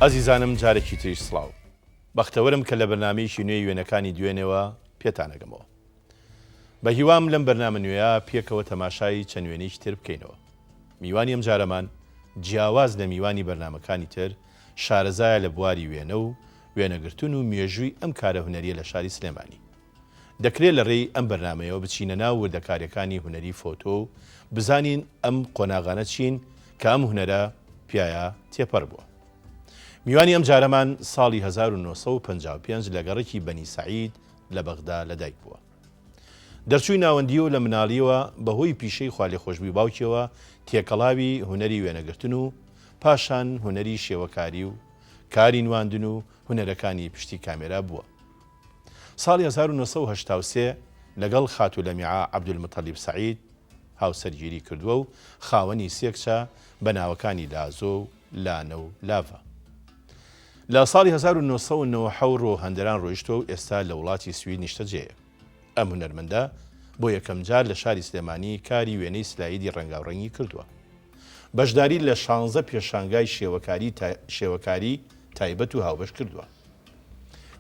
ئازیزانم جارێکی تریش سڵاو بەختەوەرم کە لە بەرنامەیەکی نوێی وێنەکانی دوێنێەوە پێتانەگەمەوە بە هیوام لەم بەرنامە نوێیە پێکەوە تەماشای چەند وێنەیەکی تر بکەینەوە میوانی ئەم جارەمان جیاواز لە میوانی بەرنامەکانی تر شارەزایە لە بواری وێنە و وێنەگرتون و مێژووی ئەم کارە هونەریە لە شاری سلێمانی دەکرێت لە ڕێی ئەم بەرنامەیەوە بچینە ناو وردەکاریەکانی هونەری فۆتۆ و بزانین ئەم قۆناغانە چین کە ئەم هونەرە پیایە تێپەڕ بووە. میوانی ئەم جارەمان ساڵی 1955 لە گەڕێکی بەنی سەعید لە بەغدا لەدایک بووە. دەرچووی ناوەندی و لە مناڵیەوە بەهۆی پیشەی خوا لێخۆشبووی باوکیەوە تێکەڵاوی هونەری وێنەگرتن و پاشان هونەری شێوەکاری و کاری نواندن و هونەرەکانی پشتی کامێرا بووە. ساڵی 1983 لەگەڵ خاتولەمیعا عەبدولمتەلیب سەعید هاوسەرگیری کردووە و خاوەنی سێکچە بە ناوەکانی لازۆ و لانە و لاڤە. لە ساڵی 1990 ڕۆ هەندەران ڕۆیشتۆ و ئێستا لە وڵاتی سوید نیشتەجێیە. ئەم هونەرمەندە بۆ یەکەم جار لە شاری سلێمانی کاری وێنەی سلاییدی ڕەنگاوڕەنگی کردووە. بەشداری لە 16 پێشانگای شێوەکاری تایبەت و هاوبەش کردووە.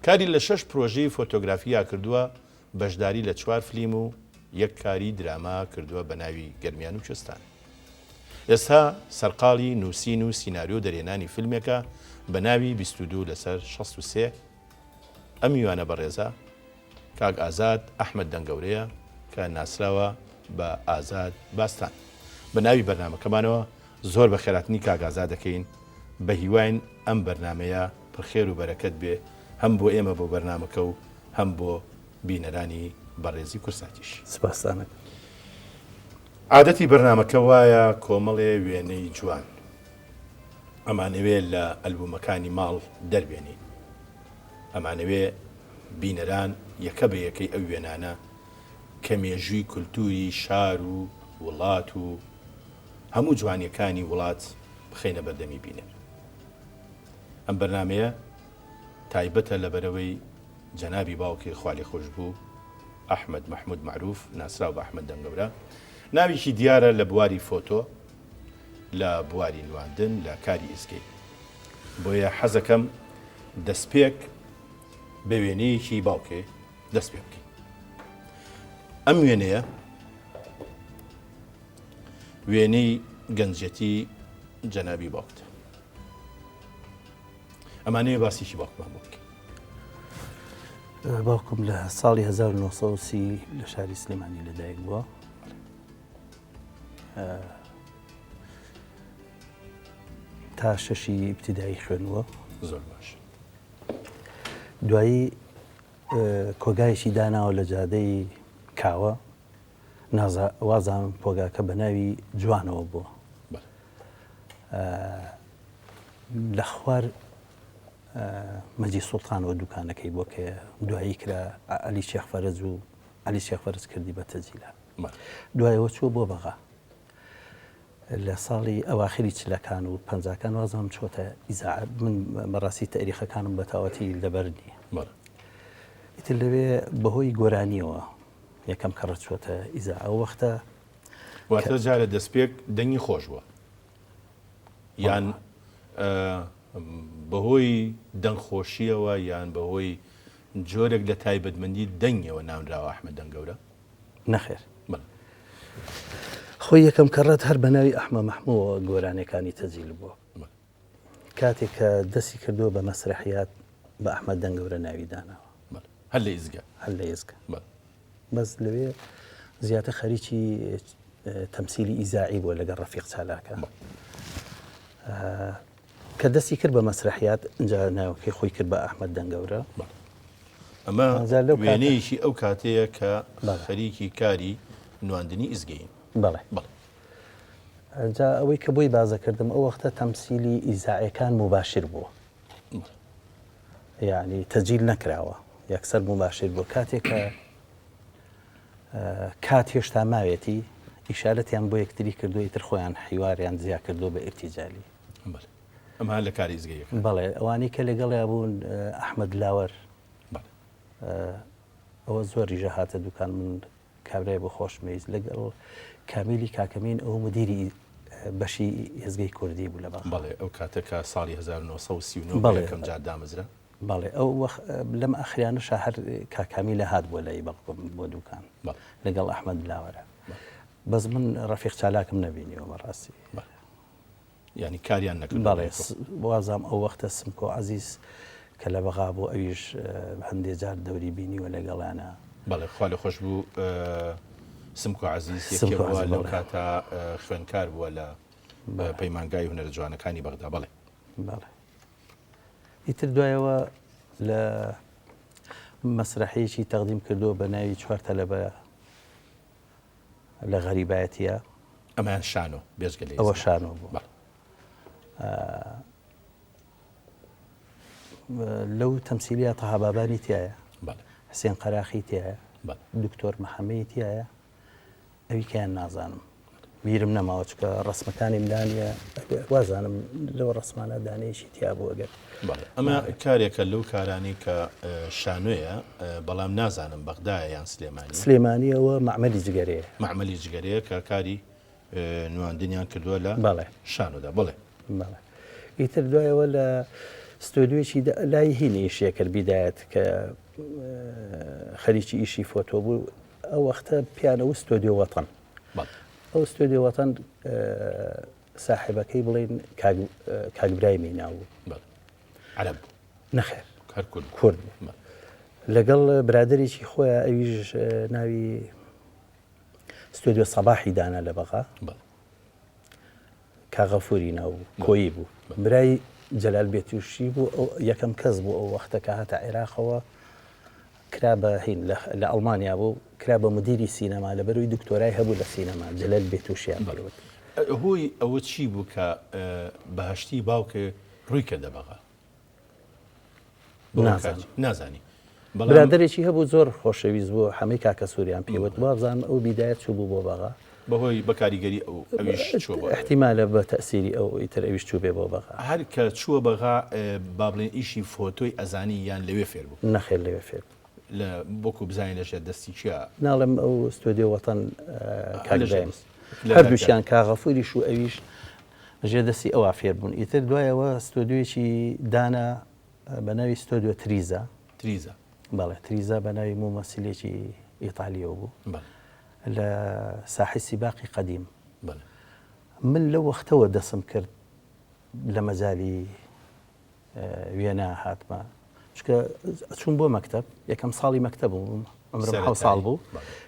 کاری لە 6 پرۆژەی فۆتۆگرافیا کردووە، بەشداری لە 4 فلیم و یەک کاری دراما کردووە بە ناوی گەرمیان و کوێستان. ئێستا سەرقاڵی نووسین و سیناریۆ دەرێنانی فیلمێکە بە ناوی 22 لەسەر 63. ئەم میوانە بەڕێزە کاک ئازاد ئەحمەد دەنگەورەیە کە ناسراوە بە ئازاد باستان. بە ناوی بەرنامەکەمانەوە زۆر بە خێراتنی کاک ئازاد دەکەین، بە هیواین ئەم بەرنمەیە پرخێر و بەرەکەت بێ هەم بۆ ئێمە بۆ بەرنامەکە و هەم بۆ بینەرانی بەڕێزی کورساتیش. سپاسدانم. عادەتی بەرنامەکە وایە کۆمەڵێ وێنەی جوان ئەمانەوێ لە ئەلبومەکانی ماڵ دەربێنین، ئەمانەوێ بینەران یەکە بە یەکەی ئەو وێنانە کە مێژووی کولتوری شار و وڵات و هەموو جوانیەکانی وڵات بخەینە بەردەمی بینەر. ئەم بەرنمەیە تایبەتە لەبەرەوەی جەنابی باوکی خوا لێخۆش بوو ئەحمەد مەحموود معروف ناسراو بە ئەحمەد دەنگەورە، ناویشی دیارە لە بواری فۆتۆ، لە بواری نواندن، لە کاری ئیسکەی. بۆیە حەزەکەم دەستپێک بە وێنەیەکی باوکێ دەست پێ بکەین. ئەم وێنەیە وێنەی گەنجەتی جەنابی باوکتە. ئەمانەیە باسیشی باوکمان بۆ بکەین. باوکم لە ساڵی 1930 لە شاری سلێمانی لەدایک بووە. تا 6 ئیبتیدایی خوێنووە. زۆر باش. دوایی کۆگایشی داناوە لە جادەی کاوە، وازان پۆگاکە بە ناوی جوانەوە بووە. لە خوار مەجی سوڵتانەوە دوکانەکەی بۆ کە دوایی کرا عەلی شێخفەرز و عەلی شێخفەرز کردی بە تەجیلە. دوایەوە چووە بۆ بەغا. لە ساڵی ئەواخری چلەکان و پەنجاکان وازام چۆتە ئیزاعە. من بەڕاستی تاریخەکانم بە تاواتی لەبەر نییە. ئیتر لەوێ بەهۆی گۆرانیەوە یەکەم کەڕە چۆتە ئیزاعە. ئەو وەختە واتە جارە دەستپێک دەنگی خۆش بووە یان بەهۆی دەنگخۆشیەوە یان بەهۆی جۆرێک لە تایبەتمەندی دەنگەوە ناونراوە ئەحمەد دەنگەورە؟ نەخێر. خۆی یەکەم کەڕەت هەر بە ناوی ئەحمە مەحمووە گۆرانەکانی تەجیل بووە. کاتێک کە دەستی کردووە بە مەسرحیات بە ئەحمەد دەنگەورە ناوی داناوە. هەر لە ئیزگا. هەر لە ئیزگا. بەس لەوێ زیاتر خەریکی تەمسیلی ئیزاعی بووە لەگەڵ ڕەفیق چالاکە. کە دەستی کرد بە مەسرحیات ئەنجا ناوەکەی خۆی کرد بە ئەحمەد دەنگەورە. ئەمە وێنەیەکی ئەو کاتەیە کە خەریکی کاری نواندنی ئیزگەین. بەڵێ. جا ئەوەی کە بۆی بازەکردم ئەو وەختە تەمسیلی ئیزاعیەکان مباشر بووە. یعنی تەجیل نەکراوە، یەکسەر مباشر بووە. کاتێک کە کات هێشتا ماوێتی ئیشارەتیان بۆ یەکتری کردو، ئیتر خۆیان حیواریان جیا کردو بە ئیرتیجالی. ئەمە لە کاری ئیزگەیەکە. بەڵێ ئەوانەی کە لەگەڵیا بوون ئەحمەد لاوەر، ئەوە زۆر ریژە هاتە دوکان، من کابرای بۆ خۆشمەویست لەگەڵ کامیلی کاکەمین ئەو مدیری بەشی هێزگەی کوردی بوو لە بەخ. بەڵێ ئەو کاتەکە ساڵی 1939 کەم جار دامەزرا. بەڵێ ئەو لەم ئەخریانەشە هەر کاکامی لە هات بۆ لای بەڵکم بۆ دوکان لەگەڵ ئەحمەد بلاوەرە. بەس من ڕەفیق چالاکم نەبینیەوە بەڕاستی. ینی کاریان نەکرد. بەڵێ وازام ئەو وەختە سمکۆ عەزیز کە لە بەغا بۆ ئەویش هەندێک جار دەوری بینیوە لەگەڵانە. بەڵێ خوا لە خۆش بوو سمکۆ عەزیز یەکێکەوە لەو کاتە خوێندکار بووە لە پەیمانگای هونەرە جوانەکانی بەغدا. بەڵێ ئیتر دوایەوە لە مەسرحەیەکی تەقدیم کردو بە ناوی 4 تەلەبە لە غەریبایەتیە. ئەمان شانۆ بێژگە لێ ئەوە شانۆ بوو. لەو تەمسیلیە تەهابابانی تایە، حسێن قەراخی تایە، دکتۆر مەحەمەدی تایە، ئەوی کەیان نازانم بیرم نەماوە چکە ڕسمەکانی ملانیە وازانم لەوە ڕسمانە دانەیەشی تیا بوو ئەگەر. ئەمە کارێکە لەو کارانی کە شانۆیە بەڵام نازانم بەغدایە یان سلێمانیەوە معمەلی جگەرەیە. معمەلی جگەرەیە کە کاری نواندنیان کردووە لە شانۆدا. بڵێ ئیتر دوایەوە لە ستۆدیۆیەکی لای هینێشیە کرد بیدایەت کە خەریکی ئیشی فۆتۆ بوو. ئەو وەختە پیانەوە ستۆدیۆ وەتەن. ئەو ستۆدیۆ وەتەن ساحبەکەی بڵێن کاکبرای میناو بوو. عەرەب نەخێر کورد لەگەڵ برادێکی خۆیان ئەویش ناوی ستۆدیۆ سەباحی دانا لە بەغا کاغەفوری ناو کۆیی بوو. برای جەلال بێتوشی بوو یەکەم کەس بوو ئەو وەختە کە هاتە عێراقەوە کرا بە هین لە ئەڵمانیا بوو کرا بە مدیری سینەما لە بەروی دکتۆرای هەبوو لە سینەما جەلال بێتوشیان بڵوت. هۆی ئەوە چی بوو کە بەهشتی باوکە ڕووی کردە بەغا؟ نازانی. برادێکی هەبوو زۆر خۆشەویست بوو هەمەی کاکە سووریان پێوت وابزانم ئەو بیدایەت چوو بوو بۆ بەغا بەهۆی بەکاریگەری ئەویش احتیمالە بە تەسیری ئەو ئیتر ئەویش چوو بێ بۆ بەغا. هەر کە چووە بەغا با بڵێن ئیشی فۆتۆی ئەزانی یان لەوێ فێر بوو؟ نەخێر لەوێ فێر لە بۆکو بزانین لەژێ دەستی چیە؟ ناڵم ئەو ستۆدیۆ وەتەن کاکبرایم هەردووشیان کاغەفوریش و ئەویش ژێ دەستی ئەوە فێر بوون. ئیتر دوایەوە ستۆدیۆیەکی دانا بە ناوی ستۆدیۆ تریزە. بەڵێ تریزە بە ناوی مومەسیلێکی ئیتالیەوە بوو لە ساحی سیباقی قەدیم. من لەو وەختەوە دەسم کرد لە مەجای وێنە هاتمە چکە چوون بۆ مەکتەب یەکەم ساڵی مەکتەب بوو ئەمرم 7 ساڵ بوو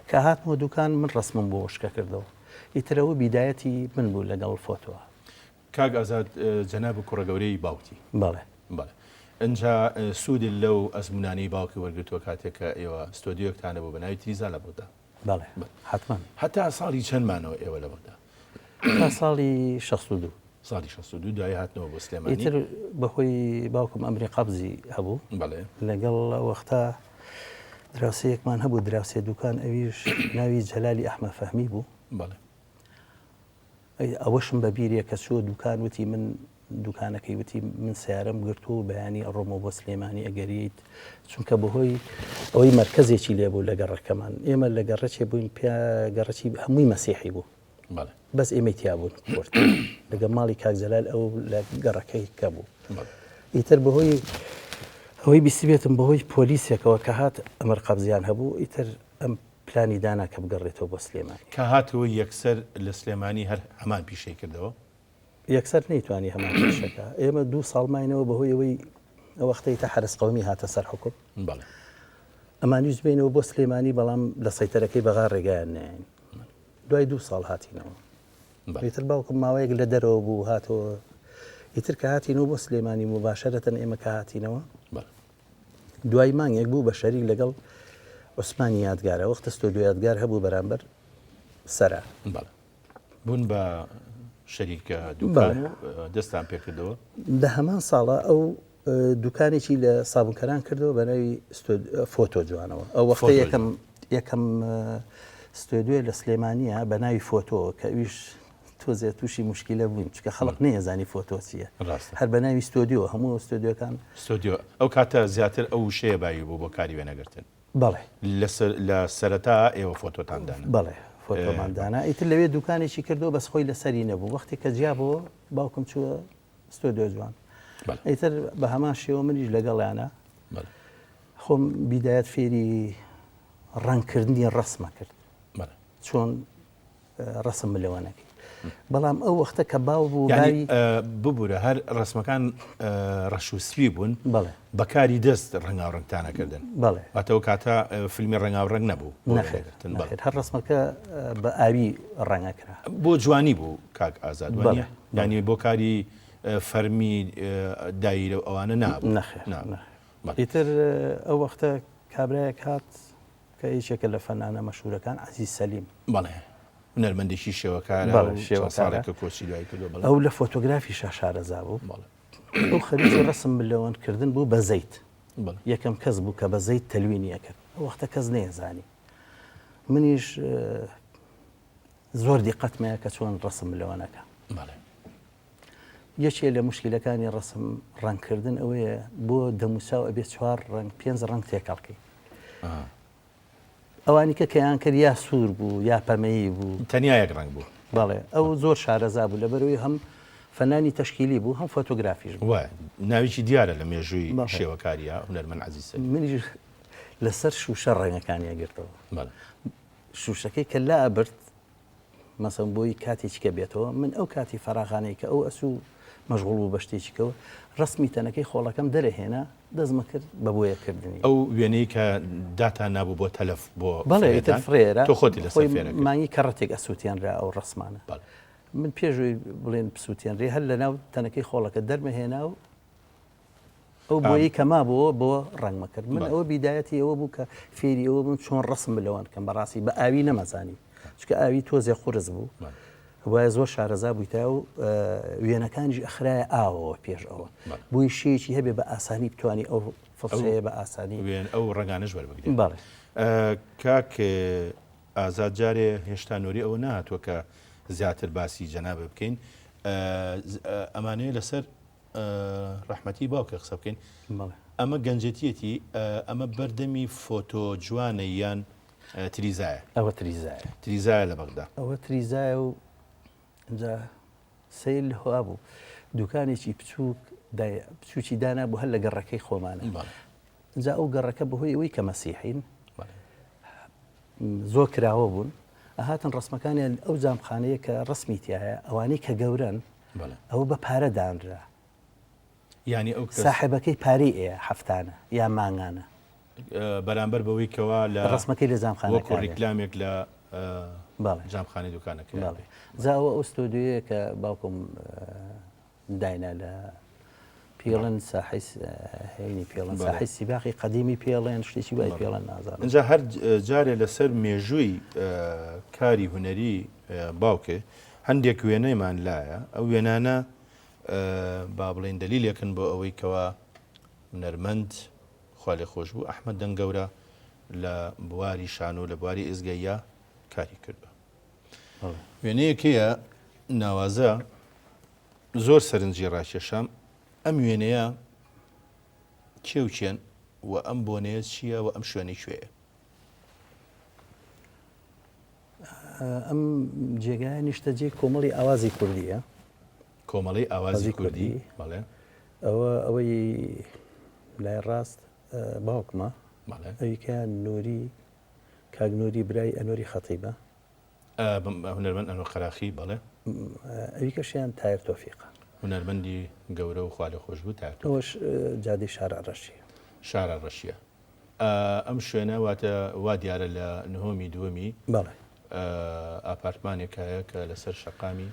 کە هاتمەوە دوکان من ڕسمم بۆ شکە کردەوە. ئیترەوە بیدایەتی من بوو لەگەڵ فۆتۆوە. کاک ئازاد جەناب کوڕە گەورەی باوکی. بەڵێ ئەجا سوودی لەو ئەزمونانەی باوکی وەرگتووە کاتێککە ئێوە ستۆدیۆکتانە بۆ بەناوی تریزا لە بەغدا. بەڵێ حتمما هەتا ساڵی چەندمانەوە ئێوە لە بەغدا؟ تا ساڵی 62 ساڵی 62 دوای هاتنەوە بۆ سلێمانی. ئیتر بەهۆی باوکم ئەمری قەبزی هەبوو لەگەڵ وەختە دراوسەیەکمان هەبوو دراوسێ دوکان ئەویش ناوی جەلالی ئەحمە فەهمی بوو. ئەوەشم بە بیرە کە چوە دوکان وتی من دوکانەکەی وتی من سیارەم گرتو و بەیانی ئەڕۆمە بۆ سلێمانی ئەگەریت چونکە بەهۆی ئەوەی مرکزێکی لێ بوو لە گەڕەکەمان ئێمە لە گەڕەکێ بووین گەڕەکی هەمووی مەسیحی بوو بەس ئێمەی تیا بوون کورد لەگە ماڵی کاک جەلال ئەو لە گەڕەکەی کە بوو. ئیتر بەهۆی ئەوەی بیستی بێتم بەهۆی پۆلیسێکەوە کە هات ئەمر قەبزیان هەبوو ئیتر ئەم پلانی دانا کە بگەڕێتەوە بۆ سلێمانی کە هاتەوە یەکسەر لە سلێمانی هەر هەمان پیشەی کردەوە. یەکسەر نەیتوانی هەمان پیشەکە ئێمە 2 ساڵماینەوە بەهۆی ئەوەی ئەو وەختەی تا حرس قەومی هاتە سەر حکوم ئەمانیش بینەوە بۆ سلێمانی بەڵام لە سەیتەرەکەی بەغا ڕێگایان نایین. دوای 2 ساڵ هاتینەوە. ئیتر باوکم ماوەیەک لە دەرەوە بوو هاتەوە. ئیتر کە هاتینەوە بۆ سلێمانی مباشەرەتەن ئێمە کە هاتینەوە دوای مانگێک بوو بە شەریک لەگەڵ عوسمانی یادگارە وەختە ستۆدیۆ یادگار هەبوو بەرامبەر سەرا بوون بە شەریکە دوکان و دەستان پێکردەوە. لە هەمان ساڵە ئەو دوکانێکی لە سابونکەران کردەوە بە ناوی فۆتۆ جوانەوە. ئەو وەختە یەکەم ستۆدیۆ لە سلێمانیە بە ناوی فۆتۆ کە ئەویش تۆزێ تووشی مشکلە بووین چکە خەڵق نەیەزانی فۆتۆ چییە هەر بە ناوی ستۆدیۆ هەموو ستۆدیۆکان ستۆدیۆ ئەو کاتە زیاتر ئەو شەیە بایی بوو بۆ کاری وێنەگرتن. بەڵێ لە سەرەتا ئێوە فۆتۆتاندان بەڵێ فۆتۆماندانا ئیتر لەوێ دوکانێکی کردەوە بەس خۆی لەسەری نەبوو وەختی کە جیابەوە باوکم چووە ستۆدیۆ جوان ئیتر بە هەمان شێوە منیش لەگەڵیانە خۆم بیدایەت فێری ڕەنگکردنی ڕسمە کرد چۆن ڕسم ملەوانەکەی بەڵام ئەو وەختە کە باو بوو ببوورە هەر ڕسمەکان ڕەشوسوی بوون بەکاری دەست ڕنگاوڕنگتانەکردن ئەتەوە کاتە فیلمی ڕنگاوڕنگ نەبوو هەر ڕسمەکە بە ئاوی ڕەنگەکرا بۆ جوانی بوو کاک ئازاد ینی بۆ کاری فەرمی دایرە ئەوانە نابوو ئیتر ئەو وەختە کابراایەک هات کە هیچێکە لە فەنانە مەشهورەکان عەزیز سەلیم هونەرمەندێکی شێوەکارە ساڵێکە کۆچی دوای کردو ئەو لە فۆتۆگرافی شارەزا بوو ئەو خەریکی ڕسم ملەوانکردن بوو بە زەیت یەکەم کەس بوو کە بە زەیت تەلوینیە کرد ئەو وەختە کەس نەیەزانی منیش زۆر دیقەتمەیە کە چۆن ڕسم ملەوانەکە یەکێ لە مشکلەکانی ڕسم ڕەنگکردن ئەوەیە بۆ دەموساو ئەبێ 4 ڕەنگ 5 ڕەنگ تێکەڵکەی ئەوانی کە کەیان کرد یا سوور بوو یا پەمەیی بوو تەنیا یەک ڕەنگ بوو بەڵێ ئەو زۆر شارەزا بوو لەبەرەوەی هەم فەنانی تەشکیلی بوو هەم فۆتۆگرافیش بوو ناویی دیارە لە مێژووی شێوەکاریە هونەرمەند عەزیز سەلیم منیش لەسەر شوشە ڕەنگەکانی گرتەوە شوشەکەی کە لا ئەبرد مەسەڵەن بۆی کاتێکی کە بێتەوە من ئەو کاتی فەراغانەی کە ئەو ئەسوو مەشغوڵ بوو بە شتێکیکەوە ڕسمی تەنەکەی خۆڵەکەم دەرەهێنا دەستمە کرد بە بۆیەکردنی ئەو وێنەی کە داتا نابوو بۆ تەلەف بۆ بەڵێ ئیتر فرێرە تۆ خۆتی لەسەر فێرەکە مانگی کەڕەتێک ئەسووتیانرا ئەو ڕسمانە من پێشوی بڵێن پسووتیانرێ هەر لە ناو تەنەکەی خۆڵەکە دەرمەهێنا و ئەو بۆیی کەما بووە بۆ ڕەنگمە کرد من ئەوە بیدایەتی ئەوە بوو کە فێری ئەوە بووم چۆن ڕسم بلەوان کەم بەڕاستی بە ئاوی نەمەزانی چکە ئاوی تۆزێ قورس بوو وایە زۆر شارەزا بوویتە و وێنەکانیش ئەخرایە ئاوەوە پێش ئەوە بووی شێکی هەبێ بە ئاسانی بتوانی ئەو فڵسەیە بە ئاسانی وێن ئەو ڕەنگانەش وەربگرێت کاک ئازاد جارێ هێشتا نۆری ئەوە نهاتووە کە زیاتر باسی جەنابە بکەین ئەمانەیە لەسەر ڕەحمەتی باوکە قسە بکەین ئەمە گەنجەتیەتی ئەمە بەردەمی فۆتۆ جوانە یان تریزایە ئەوە تریزایە لە بەغدا ئەوە تریزایە و اینجا سیل هوا بوو دوکانێکی بچووکی دانا بوو هەر لە گەڕەکەی خۆمانە اینجا ئەو گەڕەکە بەهۆی ئەوەی کە مەسیحین زۆر کراوە بوون ئەهاتن ڕسمەکانیان ئەو جامخانەیە کە ڕسمی تایە ئەوانەی کە گەورن ئەوە بە پارە دانرا ینی ئەو ساحبەکەی پارەی ئەیە هەفتانە یا مانگانە بەرامبەر بەوەی کەوا لە ڕسمەکەی لە جامخانەکە ڕیکلامێک لە جامخانەی دوکانەکە زاوە ئەو ستۆدیۆیە کە باوکم داینا لە پێڵەن هەینی پێڵەن ساحی سیباقی قەدیمی پێڵێن شتێکی وای پێڵەن نازانم اینجا هەر جارێ لەسەر مێژووی کاری هونەری باوکێ هەندێک وێنەیمان لایە ئەو وێنانە با بڵێن دەلیلێکن بۆ ئەوەی کەوا هونەرمەند خوا لێ خۆش بوو ئەحمەد دەنگەورە لە بواری شان و لە بواری ئێزگەیە کاری کردووە وێنەیەکەیە ناوازە زۆر سەرنجی ڕاکێشام ئەم وێنەیە کێوچێن و ئەم بۆنەیە چییە و ئەم شوێنەی کوێیە ئەم جێگای نیشتەجێ کۆمەڵی ئاوازی کوردیە کۆمەڵی ئاوازی کوردی بەڵێ ئەوەی لای ڕاست باوکمە ئەویکە نووری کاگنۆری برای ئەنۆری خەتیبە هونەرمەند ئەنۆ قەراخی بەڵێ ئەویکەشیان تایر تۆفیقە هونەرمەندی گەورە و خوا لێ خۆش بوو تایر ئەوەش جادی شارە ڕەشیە شارە ڕەشیە ئەم شوێنە واتە وا دیارە لە نهۆمی دووەمی بەڵێ ئاپارتمانێک هەیە کە لەسەر شەقامی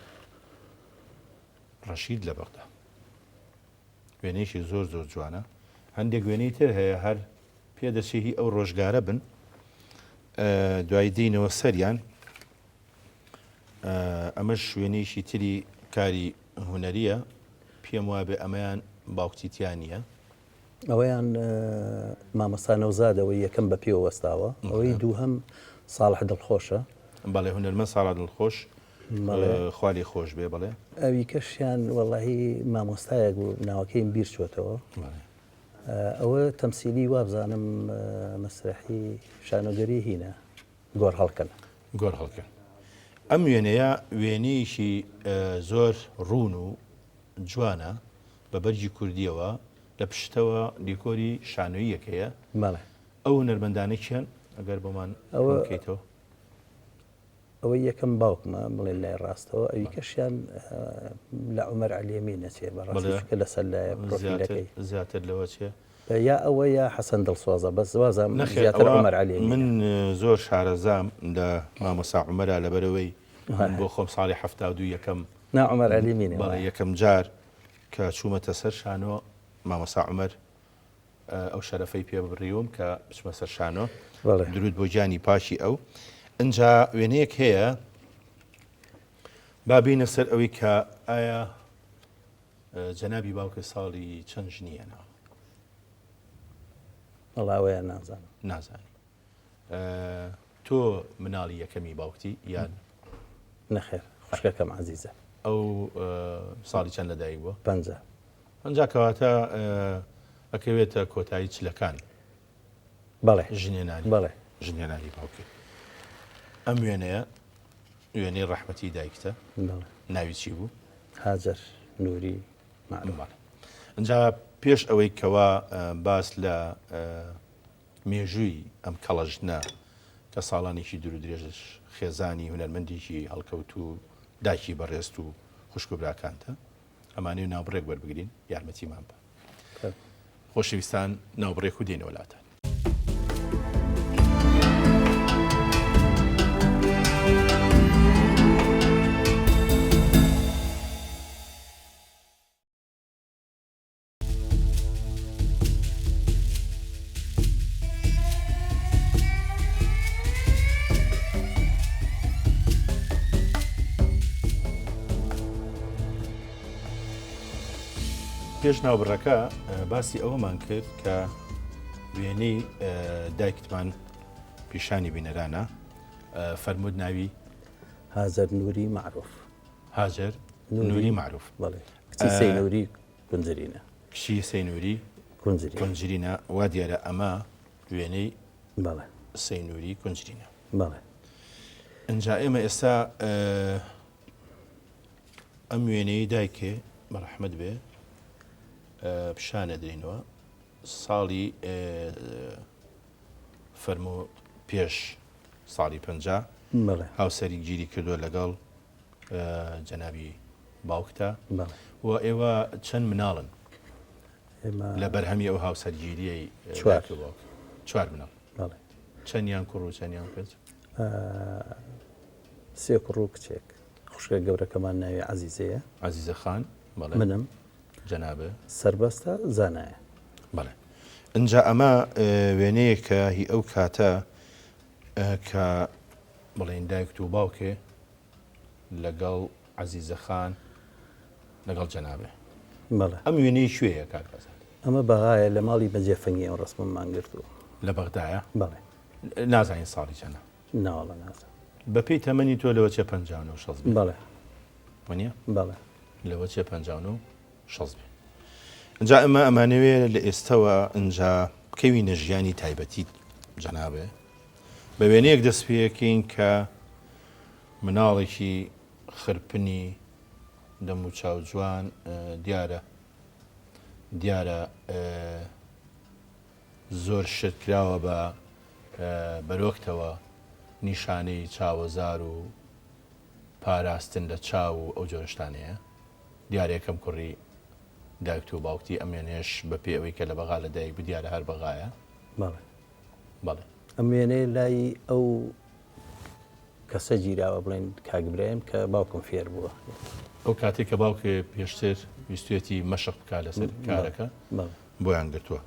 ڕەشید لە بەغدا وێنەیەکی زۆر زۆر جوانە هەندێک وێنەی تر هەیە هەر پێدەچێهی ئەو ڕۆژگارە بن دوای دینەوە سەریان ئەمە شوێنەیەکی تری کاری هونەریە پێم وابێ ئەمەیان باوکتیتیانە ئەوەیان مامەستا نەوزادەوەی یەکەم بە پێوە وەستاوە ئەوەی دووهەم ساڵح دڵخۆشە بەڵێ هونەرمەند ساڵح دڵخۆش خوالی خۆش بێ بڵێ ئەوی کەشیان وەڵاهی مامۆستایەک بوو ناوەکەیم بیر چۆتەوە ئەوە تەمسیلی وابزانم مەسرحی شانۆگەری هینە گۆڕ هەڵکەن گۆڕ هەڵکەن ئەم وێنەیە وێنەیەکی زۆر ڕوون و جوانە بە بەرجی کوردیەوە لە پشتەوە دیکۆری شانۆییەکەیە بەڵێ ئەو هونەرمەندانێکیان ئەگەر بۆمان بکەیتەوە ئەوە یەکەم باوکمە بڵێ لای ڕاستەوە ئەوی کەشیان لە عومەر عەلیەمی نەچێ بەڕاستیکە لەسەر لایە پرۆفیلەکەی زیاتر لەوە چێ یا ئەوە یا حەسەن دڵسوازە بەس وازم زیاتر عومەر عەلیەمی من زۆر شارەزام لە مامۆستا عومەرە لەبەرەوەی من بۆ خۆم ساڵی 72 یەکەم نا عومەر عەلیەمی بەڵێ یەکەم جار کە چوومەتە سەر شانۆ مامۆستا عومەر ئەو شەرەفەی پێ ببڕیوم کە بچمە سەر شانۆ درود بۆ گیانی پاشی ئەو ئەجا وێنەیەک هەیە با بینە سەر ئەوەی کە ئایا جەنابی باوکە ساڵی چەند ژنیەنەوە وەڵاوەیە نازانم نازانی تۆ مناڵی یەکەمی باوکتی یان نەخێر خوشکەکەم عەزیزە ئەو ساڵی چەند لەدایک بووە پەنجا کەواتە ئەکەوێتە کۆتایی چلەکان بەڵێ ژنێنانی بەڵێ ژنێنانی باوکێ ئەم وێنەیە وێنەی ڕەحمەتی دایکتە ناوی چی بوو هاجر نووری معلومات ئەجا پێش ئەوەی کەوا باس لە مێژووی ئەم کەڵەژنە کە ساڵانێکی دوور و درێژش خێزانی هونەرمەندێکی هەڵکەوت و داکی بەڕێست و خوشک و براکانتە ئەمانەی ناوبڕێک وەربگرین یارمەتیمان بە خۆشەویستان ناوبڕێک و دێنە وڵاتان پێش ناوبڕەکە باسی ئەوەمان کرد کە وێنەی دایکتمان پیشانی بینەرانە فەرمود ناوی هاجر نووری معروف هاجر نووری معروف بەڵێ کچی سەینووری کونجرینە کشی سەینووری کونجرینە وا دیارە ئەمە وێنەی بەڵێ سەینووری کونجرینە بەڵێ ئەجا ئێمە ئێستا ئەم وێنەی دایکێ بەڕەحمەت بێ پیشانە درێنەوە ساڵی فەرمو پێش ساڵی 50 هاوسەری گیری کردووە لەگەڵ جەنابی باوکتە و ئێوە چەند مناڵن لە بەرهەمی ئەو هاوسەرگیریەی چوار مناڵ چەندیان کوڕ و چەندیان کرد سێ کوڕ و کچێک خوشکە گەورەکەمان ناوی عەزیزەیە عەزیزە خان منم جەنابە سربەستە زانایە بەڵێ ئەجا ئەمە وێنەیەکە هی ئەو کاتە کە بڵێن دایکت و باوکێ لەگەڵ عەزیزە خان لەگەڵ جەنابێ ئەم وێنەی شوێیە کاکەزان ئەمە بەغایە لە ماڵی بەجێفەنگی ئەو ڕسممان گرتووە لە بەغدایە بەڵێ نازانین ساڵی چەنە ناوەڵە نازان بەپێی تەمەنی تۆ لەوە چێ 56 بەڵێ وەنیە بەڵێ لەوە چێ 56 بێ ئەجا ئەمە ئەمانەوێ لە ئێستەوە ئەجا بکەوینە ژیانی تایبەتی جەنابێ بە وێنەیەک دەست پێەکەین کە مناڵێکی خرپنی دەم و چاو جوان دیارە زۆر شت کراوە بە بەرۆکتەوە نیشانەی چاوەزار و پاراستن لە چاو و ئەو جۆرشتانەیە دیارێکم کوڕی دایکت و باوکتی ئەمێنێش بە پێ ئەوەی کە لە بەغا لە دایک دیارە هەر بەغایە بەڵێ ئەم وێنەیە لای ئەو کەسە گیراوە بڵێن کاگبرایم کە باوکم فێر بووە ئەو کاتێک کە باوکێ پێشتر ویستێتی مەشق بکا لەسەر کارەکە بۆیان گرتووە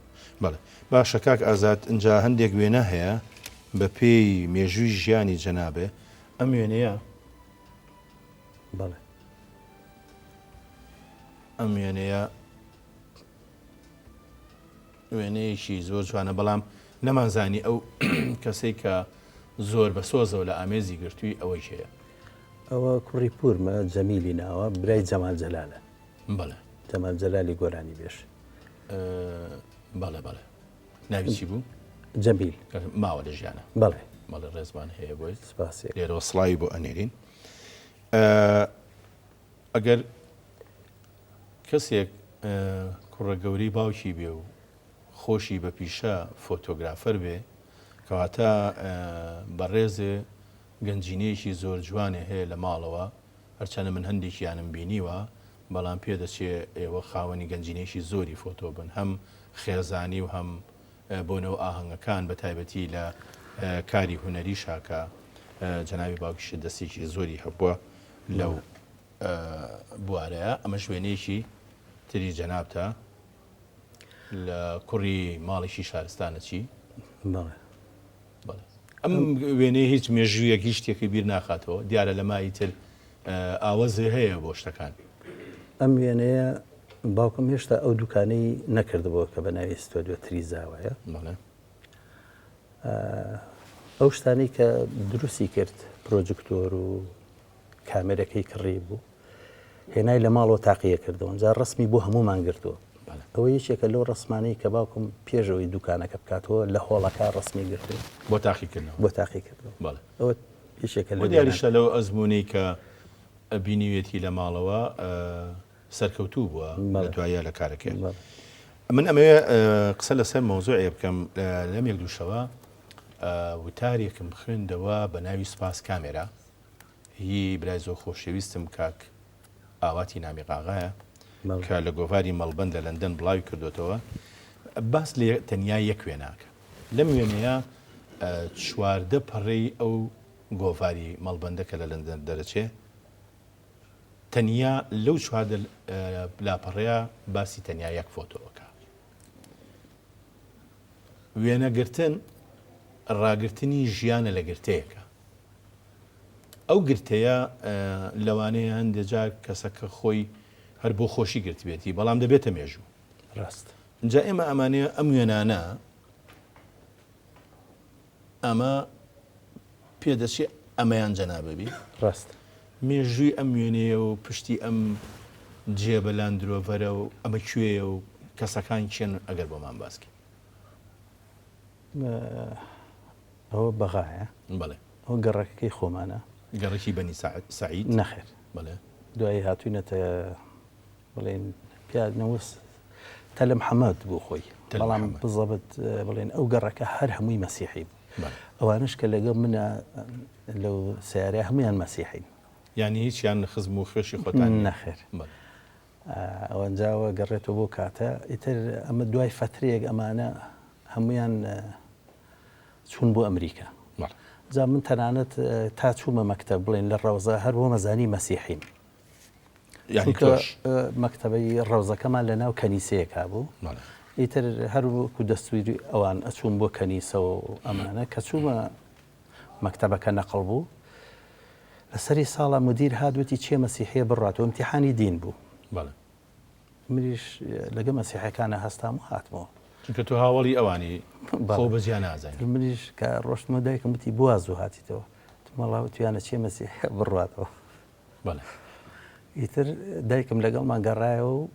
بەڵێ باشە کاک ئازاد ئەجا هەندێک وێنە هەیە بە پێی مێژووی ژیانی جەنابێ ئەم وێنەیە بەڵێ ئەم وێنەیەکی زۆر جوانە بەڵام نەمانزانی ئەو کەسەی کە زۆر بە سۆزەوە لە ئامێزی گرتووی ئەوەی هەیە ئەوە کوڕی پورمە جەمیلی ناوە برای جەمال جەلالە بەڵێ جەمال جەلالی گۆرانی بێش بەڵێ ناوی چی بوو جەمیل ماوە لە ژیانە بەڵێ ڕێزمان هەیە بۆی سپاسی لێرەوە سڵاوی بۆ ئەنێرین ئەگەر کەسێک کوڕە گەورەی باوکی بێ و خۆشی بە پیشە فۆتۆگرافەر بێ کەواتە بەڕێزێ گەنجینەیەکی زۆر جوانێ هەیە لە ماڵەوە هەرچەنە من هەندێکیانم بینیوە بەڵام پێدەچێ ئێوە خاوەنی گەنجینەیەکی زۆری فۆتۆ بن هەم خێزانی و هەم بۆنەوە ئاهەنگەکان بە تایبەتی لە کاری هوەری شاکە جەناوی باوکیش دەستێکی زۆری هەبووە لەو بوارەیە ئەمە شوێنێکی تری جەنابتە لە کوڕی ماڵێکی شارستانە چی؟ ئەم وێنەیە هیچ مێژوویەک هیچ شتێکی بیر ناخاتەوە دیارە لە مای تر ئاوەزێ هەیە بۆ شتەکان ئەم وێنەیە باوکم هێشتا ئەو دوکانەی نەکردبەوە کە بە ناوی ستۆدیۆ تریزاوەیە ئەو شتانی کە دروستی کرد پرۆجکتۆر و کامێرەکەی کڕی بوو هێنای لە ماڵەوە تاقیە کردەوە جا ڕسمی بۆ هەمومان گرتووە ئەوە یەکێکە لەو ڕسمانەی کە باوکم پێشەوەی دوکانەکە بکاتەوە لە هۆڵەکە ڕسمی گرتووە بۆ تاقیکردنەوە بۆ تاقیکردەوە ئەوە یەکێکە لە دیاریشە لەو ئەزمموی کە بینیوێتی لە ماڵەوە سەرکەوتوو بووە لە دوایە لە کارەکە من ئەمەیە قسە لەسەر مۆزوعێ بکەم لەم یەک دووشەوە وتارێکم خوێندەوە بە ناوی سوپاس کامێرا هی برای زۆر خۆشەویستم کاک ئاواتی نامی قاغایە کە لە گۆڤاری مەڵبەند لە لەندەن بڵاوی کردوێتەوە باس لێ تەنیا یەک وێناکە لەم وێنەیە چواردە پەڕەی ئەو گۆڤاری مەڵبەندەکە لە لەندەن دەرەچێ تەنیا لەو چواردە لاپەڕەیە باسی تەنیا یەک فۆتۆەکە وێنەگرتن ڕاگررتنی ژیانە لە گرتەیەەکە ئەو گرتەیە لەوانەیە هەندێک جار کەسەکە خۆی هەر بۆ خۆشی گرتبێتی بەڵام دەبێتە مێژوو ڕاست جا ئێمە ئەمانەیە ئەم وێنانە ئەمە پێدەچێت ئەمەیان جەنابەبی ڕاست مێژووی ئەم وێنەیە و پشتی ئەم جێبەلان درۆڤەرە و ئەمە کوێیە و کەسەکان چێن ئەگەر بۆمان باسکە ئەوە بەغایە بڵێ ئەو گەڕەکەی خۆمانە گەڕێکی بەنی سعید نەخێر بڵێ دوایی هاتوینەتە بڵێن پیانەوەست تەلە محەممەد بوو خۆی بەڵام بزەبت بڵێن ئەو گەڕەکە هەر هەمووی مەسیحی ئەوانش کە لەگەڵ منە لەو سیارەیە هەمویان مەسیحین یعنی هیچیان خزم و خوێشی خۆتان نەخێر ئەوەنجاوە گەڕێتەوە بۆ کاتە ئیتر ئەمە دوای فترەیەک ئەمانە هەمویان چوون بۆ ئەمریکا جا من تەنانەت تا چوومە مەکتەب بڵێن لە ڕەوزە هەر بۆ مەزانی مەسیحیم مەکتەبەی ڕەوزەکەمان لە ناو کەنیسەیەکا بوو ئیتر هەروەکو دەستوری ئەوان ئەچوون بۆ کەنیسە و ئەمانە کە چوومە مەکتەبەکە نەقڵ بوو لەسەری ساڵە مدیر هادوەتی چێ مەسیحەیە بڕاتەوە ئیمتیحانی دین بوو منیش لەگە مەسیحەکانە هەستام و هاتمەوە چونکە تو هاوڵی ئەوانی خۆ بەجیان نازانین منیش کە ڕۆشتمە دایکم وتی بواز و هاتیتەوە مەڵاو توانە چێ مەسیحە بڕاتەوە ئیتر دایکم لەگەڵمان گەڕایەوە و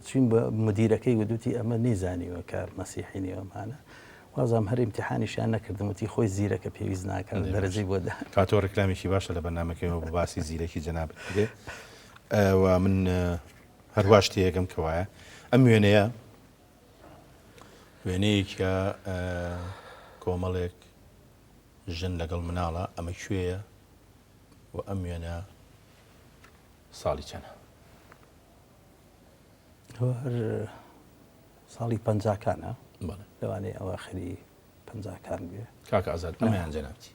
چین بە مدیرەکەی ودوتی ئەمە نەیزانیوە کار مەسیحینیەوەمانە وازام هەر امتحانیشیان نەکردموتی خۆی زیرەکە پێویست ناکەن دەرەجەی بۆ کاتۆ ڕێکلامیشی باشە لە بەرنامەکەیەوە بە باسی زیرەکی جەناب دێ و من هەروە شتێکم کەوایە ئەم وێنەیە وێنەیەکە کۆمەڵێک ژن لەگەڵ مناڵە ئەمە کوێیە و ئەم وێنە ساڵی چەنە هەر ساڵی پەنجاکانە لەوانەیە ئەواخری پەنجاکان بێ کاکە ئازاد ئەمەیان جەنابی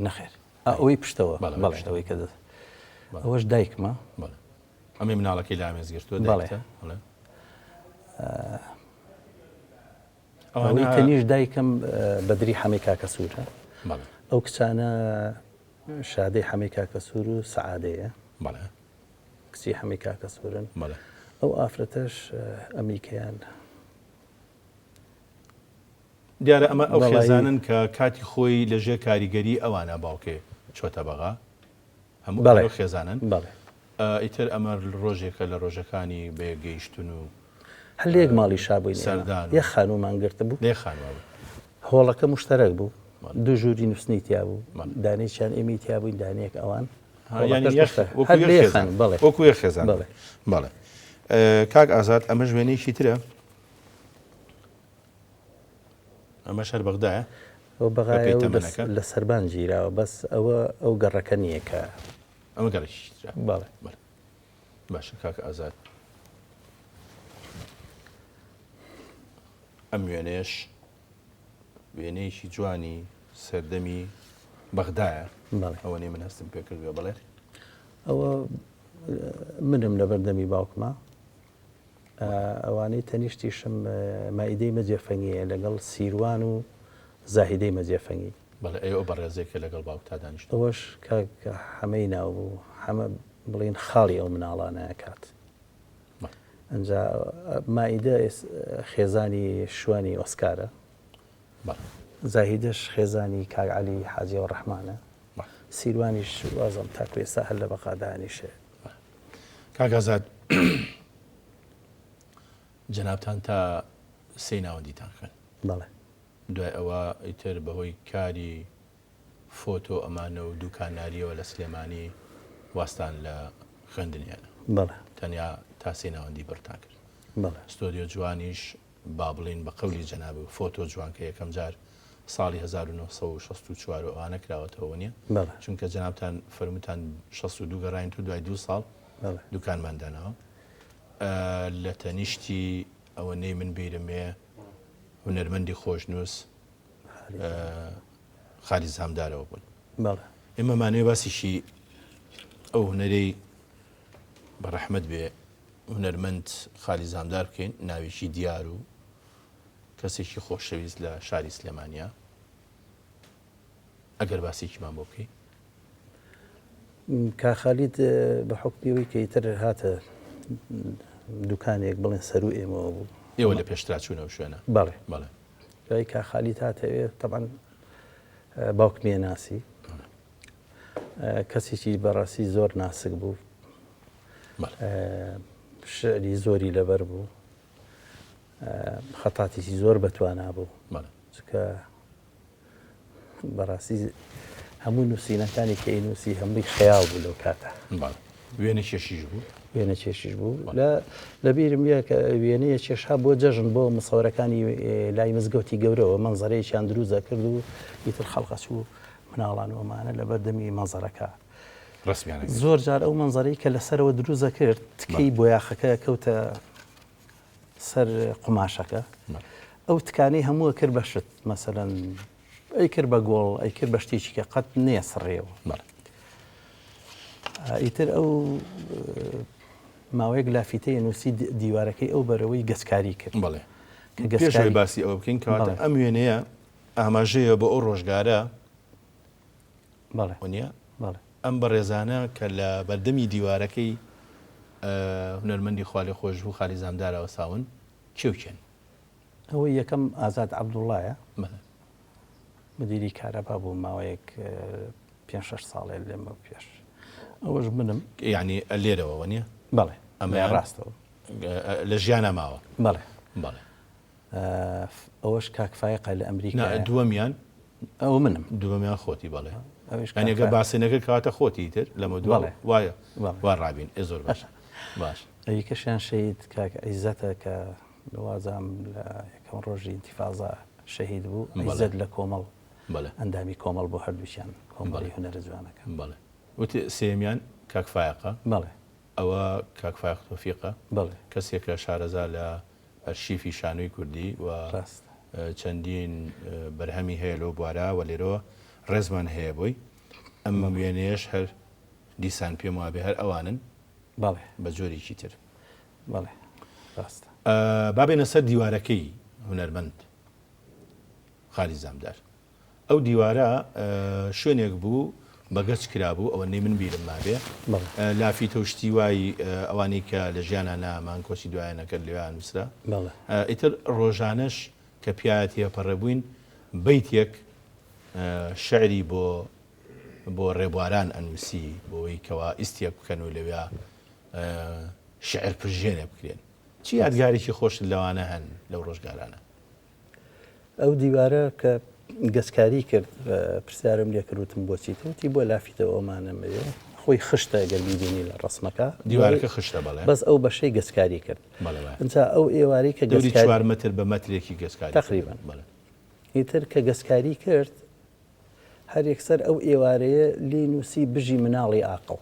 نەخێر ئەوەی پشتەوە بەڵێشتەوەی کە ئەوەش دایکمە ئەمێ مناڵەکەی لا مێزگرتووە ئەوەی تەنیش دایکم بەدری حەمەی کاکە سوورە ئەو کچانە شادەی حەمەی کاکە سوور و سەعادەیە کچی حەمەی کاکە سوورن ئەو ئافرەتەش ئەمریکایان دیارە ئەمە ئەو خێزانن کە کاتی خۆی لەژێر کاریگەری ئەوانە باوکێ چۆتە بەغا هەموو خێزانن ئیتر ئەمە ڕۆژێکە لە ڕۆژەکانی بێگەیشتن و هەلێک ماڵی شابووین سەردان یە خانومان گرتە بوو لێ خانوە هۆڵەکە مشتەرەک بوو دوو ژووری نووسنی تیا بوو دانێکیان ئێمی تیا بووین دانەیەک ئەوان وەکو یەک خێزان بەڵێ کاک ئازاد ئەمە ژوێنەیەکی ترە ئەمە شەر بەغدایە ئەو بەغای لە سەربان گیراوە بەس ئەو گەڕەکە نییە کە ئەمە گەڕێکی ترە بەڵێ باشە کاک ئازاد ئەم وێنەیەکی جوانی سەردەمی بەغدایە ئەوە نێ من هەستم پێ کردووە بڵێ ئەوە منم لە بەردەمی باوکمە ئەوانەی تەنیشتیشم مائیدەی مەجێفەنگیە لەگەڵ سیروان و زاهیدەی مەجێفەنگی بەڵێ ئەو بەڕێزێکە لەگەڵ باوک تا دانیشت ئەوەش هەمەی ناو بوو هەمە بڵین خاڵی ئەو مناڵانە کات ئەنجا مائیدە خێزانی شوانی ئۆسکارە زاهیدەش خێزانی کاک عەلی حاجیەوە ڕەحمانە سیروانیش وازم تاکو ئێستا هەر لە بەقادانیشێ کاک ئازاد جەنابتان تا سێ ناوەندیتان خوێن بەڵێ دوای ئەوە ئیتر بەهۆی کاری فۆتۆ ئەمانە و دوکاناریەوە لە سلێمانی واستان لە خوێندنیانە بەڵێ تەنیا تا سێ ناوەندی بەرتان کرد بەڵێ ستۆدیۆ جوانیش با بڵین بە قەولی جەناب و فۆتۆ جوان کە یەکەم جار ساڵی 1964 ئەوانە کراوەتەوە نییە چونکە جەنابتان فەرموتان 62 گەڕاین تو دوای 2 ساڵ دوکانماندانەوە لە تەنیشتی ئەوە نەی من بیرمێ هونەرمەندی خۆشنووس خالی زامدارەوە بوون ئێمە مانوێ باسیشی ئەو هونەرەی بە ڕەحمەت بێ هونەرمەند خالی زامدار بکەین ناوێکی دیار و کەسێکی خۆشەویست لە شاری سلێمانیا ئەگەر باسێکیمان بۆ بکەی کاخالیت بە حکمیەوەی کە ئیتر هاتە دوکانێک بڵێن سەر و ئێمەوە بوو ئێوە لە پێشترا چوونەوە شوێنە بەڵێ دوای کاخالیت هاتەوێ تەبەن باوکمیە ناسی کەسێکی بەڕاستی زۆر ناسک بوو شعری زۆری لەبەر بوو خەتاتێکی زۆر بەتوانا بوو چکە بەڕاستی هەموو نووسینەکانی کە نووسی هەمووی خەیاڵ بوو لەو کاتە وێنە کێشیش بوو وێنە کێشیش بوو لە بیرم ویە کە وێنەیە کێشا بۆ جەژن بۆ مسەورەکانی لای مزگەوتی گەورەوە مەنزەرەیەکیان دروزە کرد و ئیتر خەڵقە چوو مناڵان ومانە لە بەردەمی مەنزەرەکە زۆر جار ئەو مەنزەرەی کە لەسەرەوە دروزە کرد تکەی بۆ یاخەکە کەوتە سەر قماشەکە ئەو تکانەی هەمووە کرد بە شت مەسەلەن ئەی کرد بە گۆڵ ئەی کرد بە شتێکی کە قەت نێ سڕێەوە ئیتر ئەو ماوەیەک لافیتەیە نووسی دیوارەکەی ئەو بەرەوەی گەسکاری کرد بڵێ پێشەوەی باسی ئەوە بکەین کەواتە ئەم وێنەیە ئاماژەیە بە ئەو ڕۆژگارە نیە ئەم بەڕێزانە کە لە بەردەمی دیوارەکەی هونەرمەندی خوالی خۆش بوو خالی زامدارەوە ساون کێوکێن ئەوەی یەکەم ئازاد عەبدوڵڵایە مدیری کارەبا بوو ماوەیەک 5-6 ساڵێ لێمە پێش ئەوەش منم یعنی لێرەوە نییە بەڵێ ئەمە ڕاستەوە لە ژیانە ماوە بەڵێ ئەوەش کاکفایقە لە ئەمریکا دووەمیان ئەو منم دووەمیان خۆتی بەڵێ ئەنێگە باسێنەکە کاتە خۆتی تر لەمە دووە وایە وا ڕابین زۆر باش ئەیکەشیان شەید کاک ئەیزەتە کە لەوازام لە یەکەم ڕۆژی ئینتیفاضا شەهید بوو ئەیزەت لە کۆمەڵ ئەندامی کۆمەڵ بۆ هەردووچیان کۆمەڵی هونەرە جوانەکە بەڵێ وتی سێمیان کاکفایقە بەڵێ ئەوە کاکفایق تۆفیقە بەڵێ کەسێکە شارەزا لە ئەرشیفی شانۆی کوردی و چەندین بەرهەمی هەیە لەو بوارە و لێرەوە ڕێزمان هەیە بۆی ئەم وێنەیەش هەر دیسان پێم وابێ هەر ئەوانن بەڵێ بە جۆرێکی تر بەڵێ ڕاستە بابێنە سەر دیوارەکەی هونەرمەند خالی زامدار ئەو دیوارە شوێنێک بوو بەگەچ کرابوو ئەوە نەی من بیرم مابێ لافی تەشتی وای ئەوانەی کە لە ژیانە نامان کۆچی دوایە نەکرد لێوان نووسرا ئیتر ڕۆژانەش کە پیاەتە پەڕەبووین بیتێک شعری بۆ ڕێبواران ئەنووسی بۆی کەوا ئیسیەک بکەن و لەوێ شعر پرژێنێ بکرێن چی یادگارێکی خۆش لەوانە هەن لەو ڕۆژگارانە ئەو دیوارە کە گەسکاری کرد پرسیارم لێ کردوتم بۆچی توتی بۆ لافیتەوە ئەمانە مەوێ خۆی خشتە گەر بیبینی لە ڕسمەکە دیوارەکە خشتە بەڵێ بەس ئەو بەشەی گەسکاری کرد ئەجا ئەو ئێوارەی کە دووری 4 متر بە مەترێکی گەسکاری تقریبا ئیتر کە گەسکاری کرد هەر یەکسەر ئەو ئێوارەیە لی نووسی بژی مناڵی عاقڵ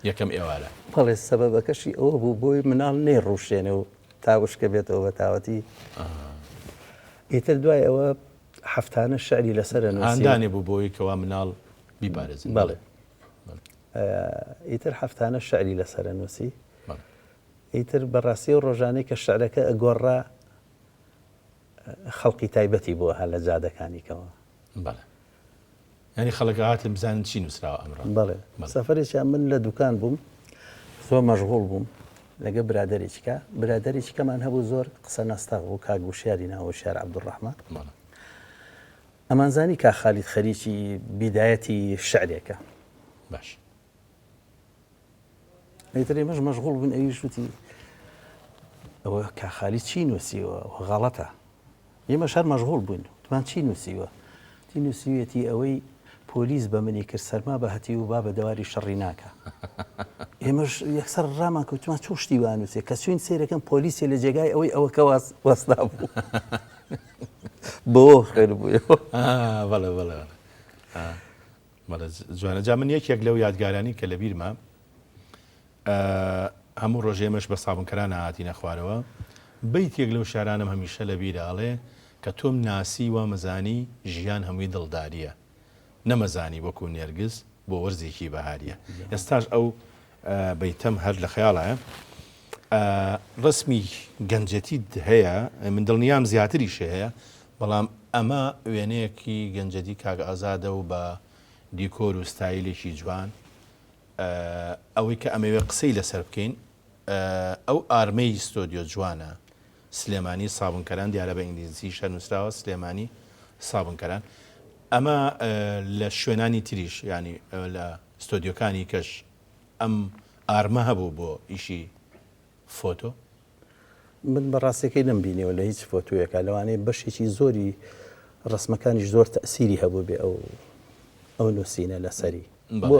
یەکەم ئێوارە بەڵێ سەبەبەکەشی ئەوە بوو بۆی مناڵ نێڕوشێنێ و تاوشکە بێتەوە بە تاوەتی ئیتر دوای ئەوە هەفتانە شعری لەسەرە ئاندانێ بوو بۆی کەوا مناڵ بیپارێزن بەڵێ ئیتر هەفتانە شعری لەسەرە نووسی ئیتر بەڕاستی و ڕۆژانەی کە شعرەکە ئەگۆڕا خەڵقی تایبەتی بووە هە لە جادەکانیکەوە بەڵێ ینی خەڵک هاتن بزانن چی نووسراوە ئەمڕۆ بەڵێ سەفەرێکیان من لە دوکان بووم زۆر مەشغوڵ بووم لەگە برادێکی کەمان هەبوو زۆر قسە نەستاغ بوو کاگوشیاری ناوە شار عەبدوڕەحمان ئەمانزانی کا خالید خەریکی بیدایەتی شعرێکە باش ئیتر ئێمەش مەشغوڵ بوون ئەویش وتی ئەوە کا خالید چی نووسیوە غەڵەتە ئێمە شەر مەشغوڵ بووین وتمان چی نووسیوە تی نووسیوێتی ئەوەی پۆلیس بە منی کرد سەرما بە هەتی و با بە دەواری شەڕی ناکە ئێمەش یەکسەر ڕامان کەوتمان چۆ شتی وانووسێ کە سوین سێرەکەم پۆلیسێ لە جێگای ئەوەی ئەوە کە وەستا بوو بۆ خێر بوویەوە بەڵێ بەڵێ جوانە جا من یەکێک لەو یادگارانی کە لە بیرمە هەموو ڕۆژێمەش بە سابونکەران هاتینە خوارەوە بەیتێک لەو شارانم هەمیشە لە بیرراڵێ کە تۆم ناسی وا مەزانی ژیان هەمووی دڵداریە نەمەزانی وەکو نێرگز بۆ وەرزێکی بەهاریە ئێستاش ئەو بەیتەم هەر لە خەیاڵایە ڕسمی گەنجەتی هەیە من دڵنیام زیاتریش هەیە بەڵام ئەمە وێنەیەکی گەنجەتی کاک ئازادە و بە دیکۆر و ستایلێکی جوان ئەوەی کە ئەمەوێ قسەی لەسەر بکەین ئەو ئارمەی ستۆدیۆ جوانە سلێمانی سابونکەران دیارە بە ئینگلیزی شەنووسراوە سلێمانی سابونکەران ئەمە لە شوێنانی تریش ینی لە ستۆدیۆکانی کەش ئەم ئارمە هەبوو بۆ ئیشی فۆتۆ من بەڕاستەکەی نمبینیەوە لە هیچ فۆتویەکە لەوانەیە بەشێکی زۆری ڕسمەکانیش زۆر تەسیری هەبوو بێ ئەو نووسینە لەسەری بۆ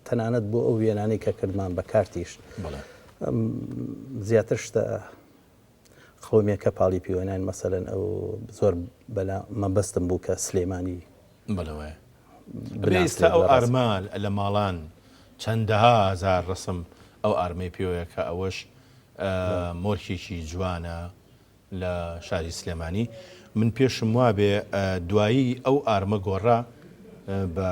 تەنانەت بۆ ئەو وێنانەی کە کردمان بە کارتیش زیاتر شتە قەومێکە پاڵی پیوەنان مەسەلەن ئەو زۆر بەلا مەبەستم بوو کە سلێمانی بەڵەوەی ئێستا ئەو ئارمە لە ماڵان چەندەها هزار ڕسم ئەو ئارمەی پێوەیە کە ئەوەش مۆرکێکی جوانە لە شاری سلێمانی من پێشم وابێ دوایی ئەو ئارمە گۆڕا بە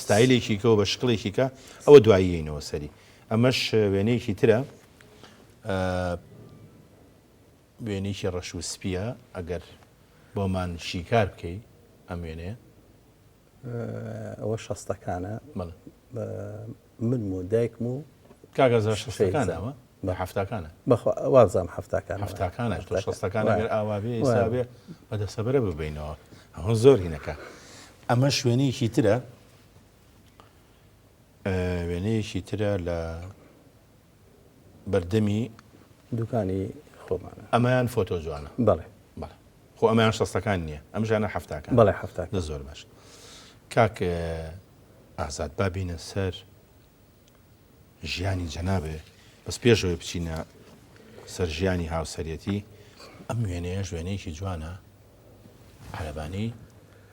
ستایلێکی کە و بە شکڵێکی کە ئەوە دواییەوە سەری ئەمەش وێنەیەکی ترە وێنێکی ڕەش و سپیە ئەگەر بۆمان شیکار بکەی ئەم وێنەیە ئەوە شەستەکانە من و دایکم و کاگەزە شەستەکانەوە بە هەفتاکانە وازام هەفتاکان هەفتاکانە شەستەکانە گەر ئاوابێ ئێسابێ بەدەسەبەرە ببینەوە هەموو زۆر هینەکە ئەمە شوێنەیەکی ترە وێنەیەکی ترە لە بەردەمی دوکانی خۆمانە ئەمەیان فۆتۆ جوانە بەڵێ خۆ ئەمەیان شەستەکان نییە ئەم ژانە هەفتاکان بەڵێ هەفتاکە زۆر باش کاک ئازاد بابینە سەر ژیانی جەنابێ بەس پێشەوەی بچینە سەر ژیانی هاوسەرەتی ئەم وێنەیە وێنەیەکی جوانە عەرەبانەی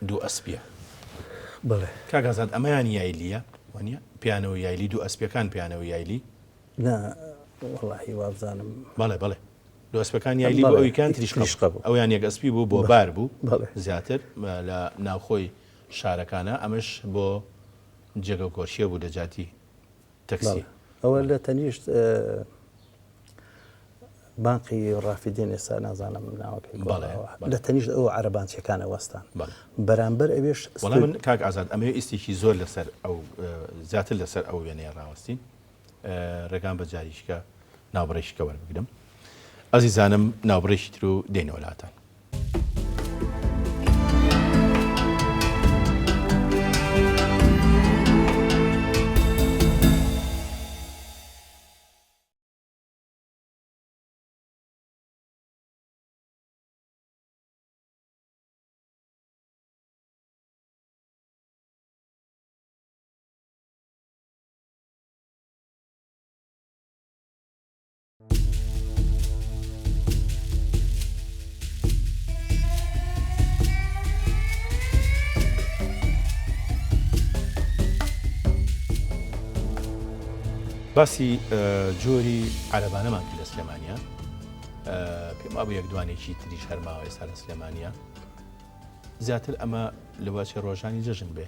دوو ئەسپیە بڵێ کاک ئازاد ئەمەیان یایلیە وانە پیانەوە یایلی دوو ئەسپیەکان پیانەوە یایلی وەڵاهی وابزانم بەڵێ دوو ئەسپەکان یایلی بۆ ئەویکان تریشقە بوو ئەویان یەک ئەسپی بوو بۆ بار بوو زیاتر لە ناوخۆی شارەکانە ئەمەش بۆ جێگە کۆرشیە بوو دەجاتی تەکسی ئەوە لە تەنیشت بانقی ڕافیدین ئێستا نازانم ناوەکەی لە تەنیشت ئەو عەرەبانچیەکانە وەستان بەرامبەر ئەوێش وەڵام من کاک ئازاد ئەمە ئیسێکی زۆر لەسەر ئەو زیاتر لەسەر ئەو وێنەیە ڕاوەستین ڕێگان بە جاریشکە ناوبڕێشکە وەربگرم ئەزیزانم ناوبڕێکی تر و دێنەوە لاتان باسی جۆری عەرەبانەمان کرد لە سلێمانیا پێم وابوو یەک دوانێکی تریش هەرماوە ئێستا لە سلێمانیا زیاتر ئەمە لە واچی ڕۆژانی جەژن بێ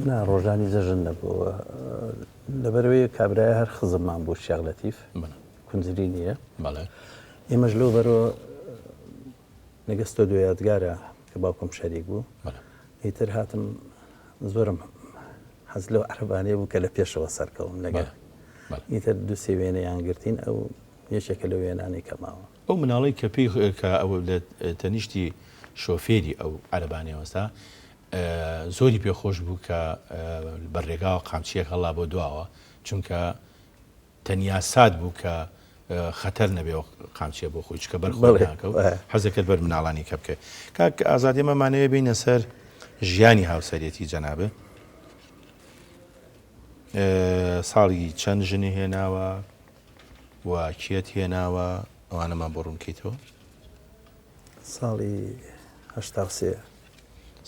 نا ڕۆژانی جەژن نەبووە لەبەرەوەی کابرای هەر خزممان بوو شێخ لەتیف کونجری نییە ئێمەش لەو بەرەوە نەگەستۆ دو یادگارە کە باوکم شەریک بوو ئیتر هاتم زۆرم حەز لەو عەرەبانەیە بوو کە لە پێشەوە سەرکەوم لەگەڵ ئیتر دوو سێ وێنەیان گرتین ئەو یەکێکە لە وێنانەی کەماوە ئەو مناڵی کە پێی کە ئەو لە تەنیشتی شۆفێری ئەو عەرەبانەیەوەستا زۆری پێخۆش بوو کە بەڕێگاوە قامچیەک هەڵا بۆ دواوە چونکە تەنیا سات بوو کە خەتەر نەبێ قامچیە بۆ خۆی چکە بەرخۆکە حەزەکەت بەر مناڵانی کە بکە کاک ئازادی ئەمەمانەیە بینە سەر ژیانی هاوسەرەتی جەنابە ساڵی چەند ژنی هێناوە و کێت هێناوە ئەوانەمان بۆ ڕوونکەیتەوە ساڵی هەشتا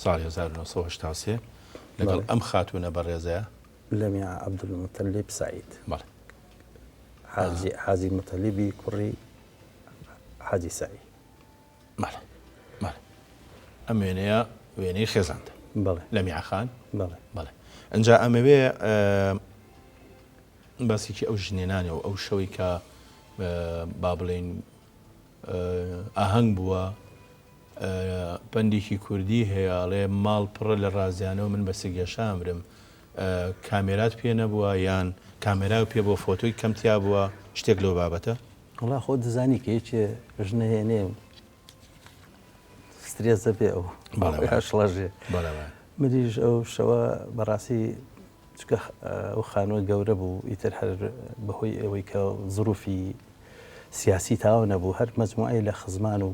ساڵی 1970 لەگەڵ ئەم خاتوونە بەڕێزەیە لەمیا عەبدولموتەلیب سەعید بەڵێ حاجی متەلیبی کوڕی حاجی سەعید بەڵێ بەڵێ ئەم وێنەیە وێنەی خێزاندە بەڵێ لە میعخان بەڵێ بەڵێ ئەنجا ئەمەوێ باسێکی ئەو ژنێنانێ و ئەو شەوەی کە با بڵێن ئاهەنگ بووە پندێکی کوردی هەیەڵێ ماڵ پڕە لە ڕازیانەوە من بە سگەشامرم کامێرات پێ نەبووە یان کامێرا پێ بۆ فۆتۆی کەمتیا بووە شتێک لەو بابەتە وڵا خۆ دەزانی کە هیچ ژنە هێنێ سترێزە بێ ئەو شڵەژێ مریش ئەو شەوە بەڕاستی چکە ئەو خانووە گەورە بوو ئیتر هەر بەهۆی ئەوەی کە زروفی سیاسی تاوە نەبوو هەر مەجموعی لە خزمان و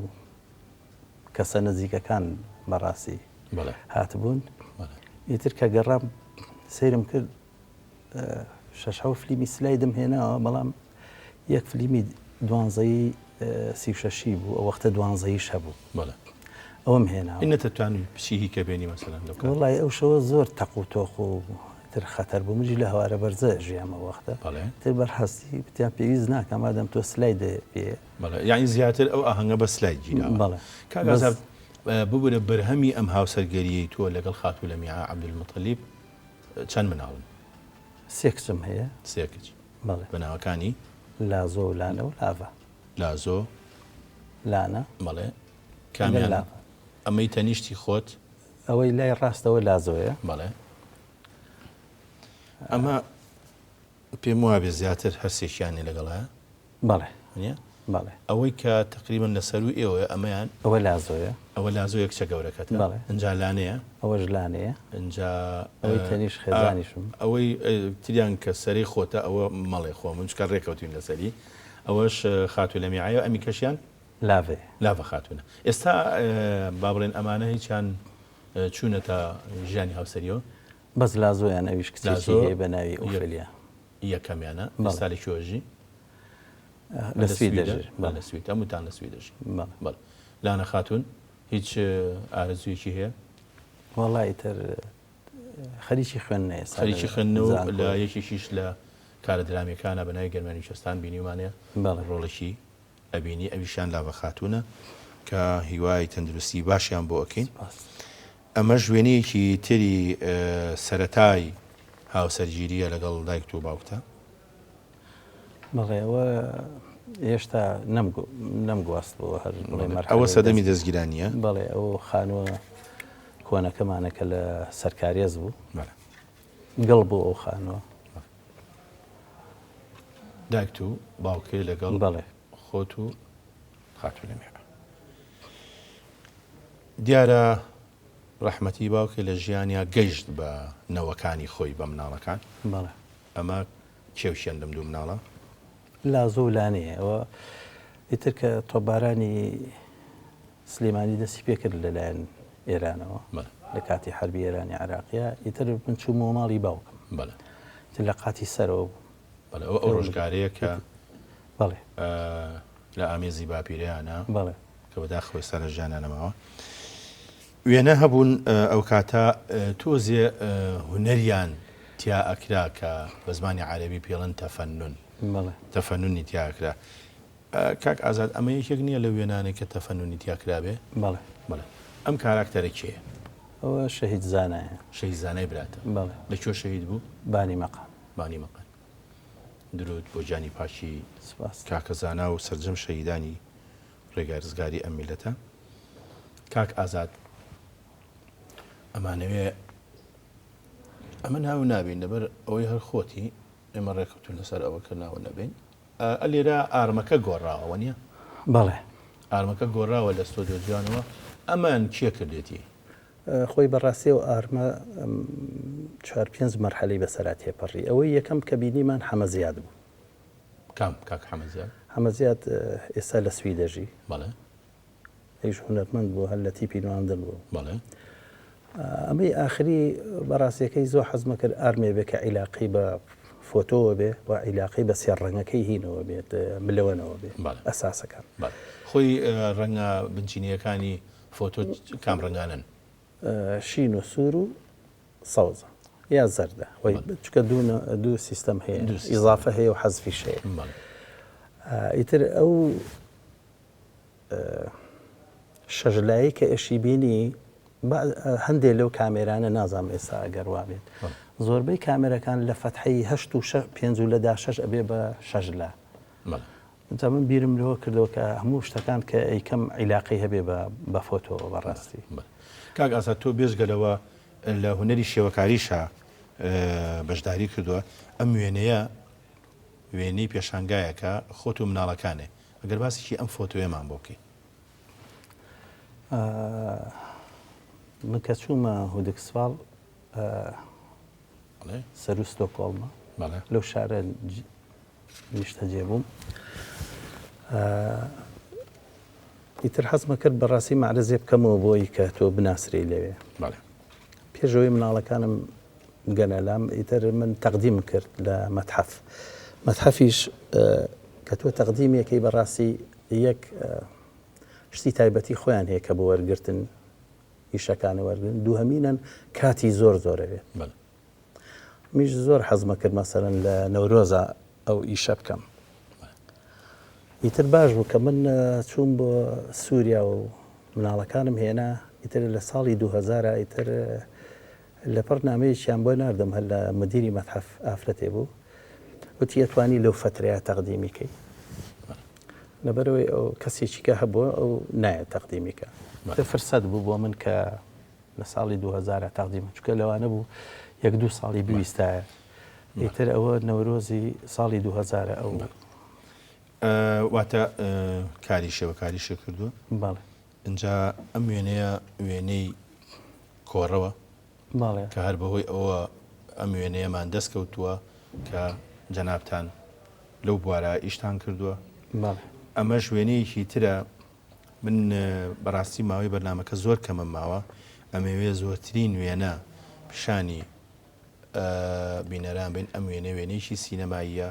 کەسە نزیکەکان بەڕاستی هاتبوون ئیتر کە گەڕام سەیرم کرد 6 فلیمی سلای دەمهێناوە بەڵام یەک فلیمی دوانزەیی 36 بوو ئەو وەختە دوانزەییش هەبوو ئەوم هێناوە نەتەتوانی پشیهی کە بێنی مەسەلەن وڵای ئەو شەوە زۆر تەق و تۆخ و تر خەتەر بوو مجی لە هەوارە بەرزە ژیامە وەختە تر بەرهەستی بتیان پێویست ناکەم مادەم تۆ سلای دێ پێ یعنی زیاتر ئەو ئاهەنگە بە سلای گیراوە کاگازار ببوورە بەرهەمی ئەم هاوسەرگەریەی تۆ لەگەڵ خاتوو لە میعا عەبدولموتەلیب چەند مناڵن سێ کچم هەیە سێ کچ بەناوەکانی لازۆ و لانە و لاڤە لازۆ لانە بەڵێ کامیان ئەمەی تەنیشتی خۆت ئەوەی لای ڕاستەوە لازۆیە بەڵێ ئەمە پێم وابێ زیاتر هەرسێکیانی لەگەڵایە بەڵێ بەڵێ ئەوەی کە تقریبن لەسەر و ئێوە ئەمەیان ئەوە لازۆیە ئەوە لازۆ یەکچە گەورەکەت ئەنجا لانەیە ئەوەش لانەیە ئەنجا ئەوەی تەنیش خێزانیشم ئەوەی تریان کە سەری خۆتە ئەوە مەڵێ خۆ من چکە ڕێکەوتین لەسەری ئەوەش خاتوو لە میعایە ئەمی کەشیان لاڤێ لاڤە خاتوونە ئێستا با بڵێن ئەمانە هیچیان چوونەتە ژیانی هاوسەریەوە بەس لازۆیان ئەویش کچێکی هەیە بە ناوی ئۆفێلیا یەکەمیانە ئێستا لەکوێژی لە سوید دەژێ لە سوید هەمووتان لە سوید دەژی بەڵێ لانە خاتوون هیچ ئارەزوویەکی هەیە وەڵای تر خەریکی خوێندنەیە خەریکی خوێندنەوە لە یەکێکیش لە کارە درامیەکانە بەناوی گەرمانی شەستان بینیومانەیە ڕۆڵێکی ئەبینی ئەویشیان لاڤە خاتوونە کە هیوای تەندروستی باشیان بۆ ئەکەین ئەمە ژوێنەیەکی تری سەرەتای هاوسەرگیریە لەگەڵ دایک و باوکتە بەڵێ ئەوە هێشتا نەمگواستەوە هەر ئەوە سەدەمی دەستگیرانیە بەڵێ ئەو خانووە کۆنەکەمانە کە لە سەرکارێز بوو گەڵ بوو ئەو خانووە دایک و باوکێ لەگەڵ بەڵێ خۆت و خاتوو لە میعا دیارە ڕەحمەتی باوکێ لە ژیانیا گەیشت بە نەوەکانی خۆی بە مناڵەکان بەڵێ ئەمە کێوشیان دەم دوو مناڵە لازۆ و لانەیە ئەوە ئیتر کە تۆبارانی سلێمانی دەستی پێکرد لەلایەن ئێرانەوە لە کاتی حربی ئێرانی عراقیە ئیتر من چوومەوە ماڵی باوکم لە قاتی سەرەوە ئەو ڕۆژگارەیە کە بەڵێ لە ئامێزی باپیرەیانە بەڵێ کە بەداخۆی سەرە ژیانانەماوە وێنە هەبوون ئەو کاتە تۆزێ هونەریان تیا ئەکرا کە بە زمانی عەرەبی پێڵەن تەفەنن تەفەننی تیا ئەکرا. کاک ئازاد ئەمە یەکێک نییە لە وێنانێک کە تەفەننی تیا کرابێ؟ بەڵێ. ئەم کاراکتەرە کێیە؟ ئەوە شەهید زانایە. شەهید زانای براتە؟ بەڵێ. لەکوێ شەهید بوو؟ بانی مەقام. بانی مەقام. درود بۆ جانی پاشی سپاس. کاکە زانا و سەرجەم شەهیدانی ڕێگای ڕزگاری ئەم میلەتە. کاک ئازاد ئەمانەوێ ئەمە ناو نابین لەبەر ئەوەی هەر خۆتی ئێمە ڕێکەوتون لەسەر ئەوە کە ناوە نەبین. لێرە ئارمەکە گۆڕاوە نییە؟ بەڵێ. ئارمەکە گۆڕاوە لە ستۆدیۆ جوانەوە. ئەمان کێ کردێتی؟ خۆی بەڕاستی و ئارمە 4-5 مەرحەلەی بەسەرات تێپەڕی. ئەوەی یەکەم کە بینیمان حەمەزیاد بوو. کام کاک حەمەزیاد؟ حەمەزیاد ئێستا لە سوی دەژی. بەڵێ. ئەیش هونەرمەند بوو هەر لە تیپی نواندن بوو. بەڵێ. ئەمەی ئاخری بەڕاستیەکەی زۆر حەزمە کرد ئارمێ بێ کە عیلاقی بە فۆتۆوە بێ و عیلاقی بە سێڕەنگەکەی هینەوە بێت ملەوەنەوە بێ ئەساسەکان. خۆی ڕەنگە بنچینیەکانی فۆتۆ کام ڕەنگانن؟ شین و سوور و سەوزە یا زەردە خۆی چکە دوو سیستەم هەیە ئیزافە هەیە و حەزفیش هەیە. ئیتر ئەو شەژلایی کە ئێشی بینی هەندێک لەو کامێرانە نازام ئێستا ئەگەر وابێت زۆربەی کامێرەکان لە فەتحی 5 و لەدا 6 ئەبێ بە شەژلا. تا من بیرم لەوە کردەوە کە هەموو شتەکان کە ئەیکەم عیلاقی هەبێ بە فۆتۆ بەڕاستی. کاک ئازاد تۆ بێژگەلەوە لە هونەری شێوەکاریشە بەشداری کردووە. ئەم وێنەی پێشانگایەکە خۆت و مناڵەکانێ. ئەگەر باسیی ئەم فۆتۆیەمان بۆ بکەی. من کە چوومە هودکسڤاڵ سەر و ستۆکۆڵمە لەو شارە نیشتە جێبووم. ئیتر حەزمە کرد بەڕاستی معرەزێ بکەمەوە بۆی کە تۆ بناسری لەوێ. پێشەوەی مناڵەکانم گەنەلام ئیتر من تەقدیم کرد لە مەتحەف. مەتحەفیش کە تۆ تەقدیمێکی بەڕاستی یەک شتی تایبەتی خۆیان هەیە کە بۆ وەرگرتن ئیشەکانە وەرگن. دووهەمینەن کاتی زۆرە. میش زۆر حەزمە کرد مەسەرەن لە نەورۆزە ئەو ئیشە بکەم. ئیتر باش بوو کە من چووم بۆ سووریا و مناڵەکانم هێنا. ئیتر لە ساڵی 2000 ئیتر لە پڕنامەیەکیان بۆ ناردم هەر لە مدیری مەتحەف ئافرەتێ بوو وتی ئەتوانی لەو فترەیە تەقدیمیکەی لەبەرەوەی ئەو کەسێکی کە هەبووە ئەو نایە تەقدیمیکە. فرسەت بوو بۆ من کە لە ساڵی 2000 تەقدیمە چکە لەوانە بوو 1-2 ساڵی بویستایە. ئیتر ئەوە نەورۆزی ساڵی 2000 ئەو واتە کاری شێوەکاریشە کردووە. بەڵێ. اینجا ئەم وێنەی کۆڕەوە کە هەر بەهۆی ئەوە ئەم وێنەیەمان دەستکەوتووە کە جەنابتان لەو بوارە ئیشتان کردووە. ئەمەش وێنەیەکی ترە. من بەڕاستی ماوەی بەرنامەکە زۆر کەمە ماوە ئەمەوێ زۆرترین وێنە پیشانی بینەران بین ئەم وێنەیەکی سینەماییە.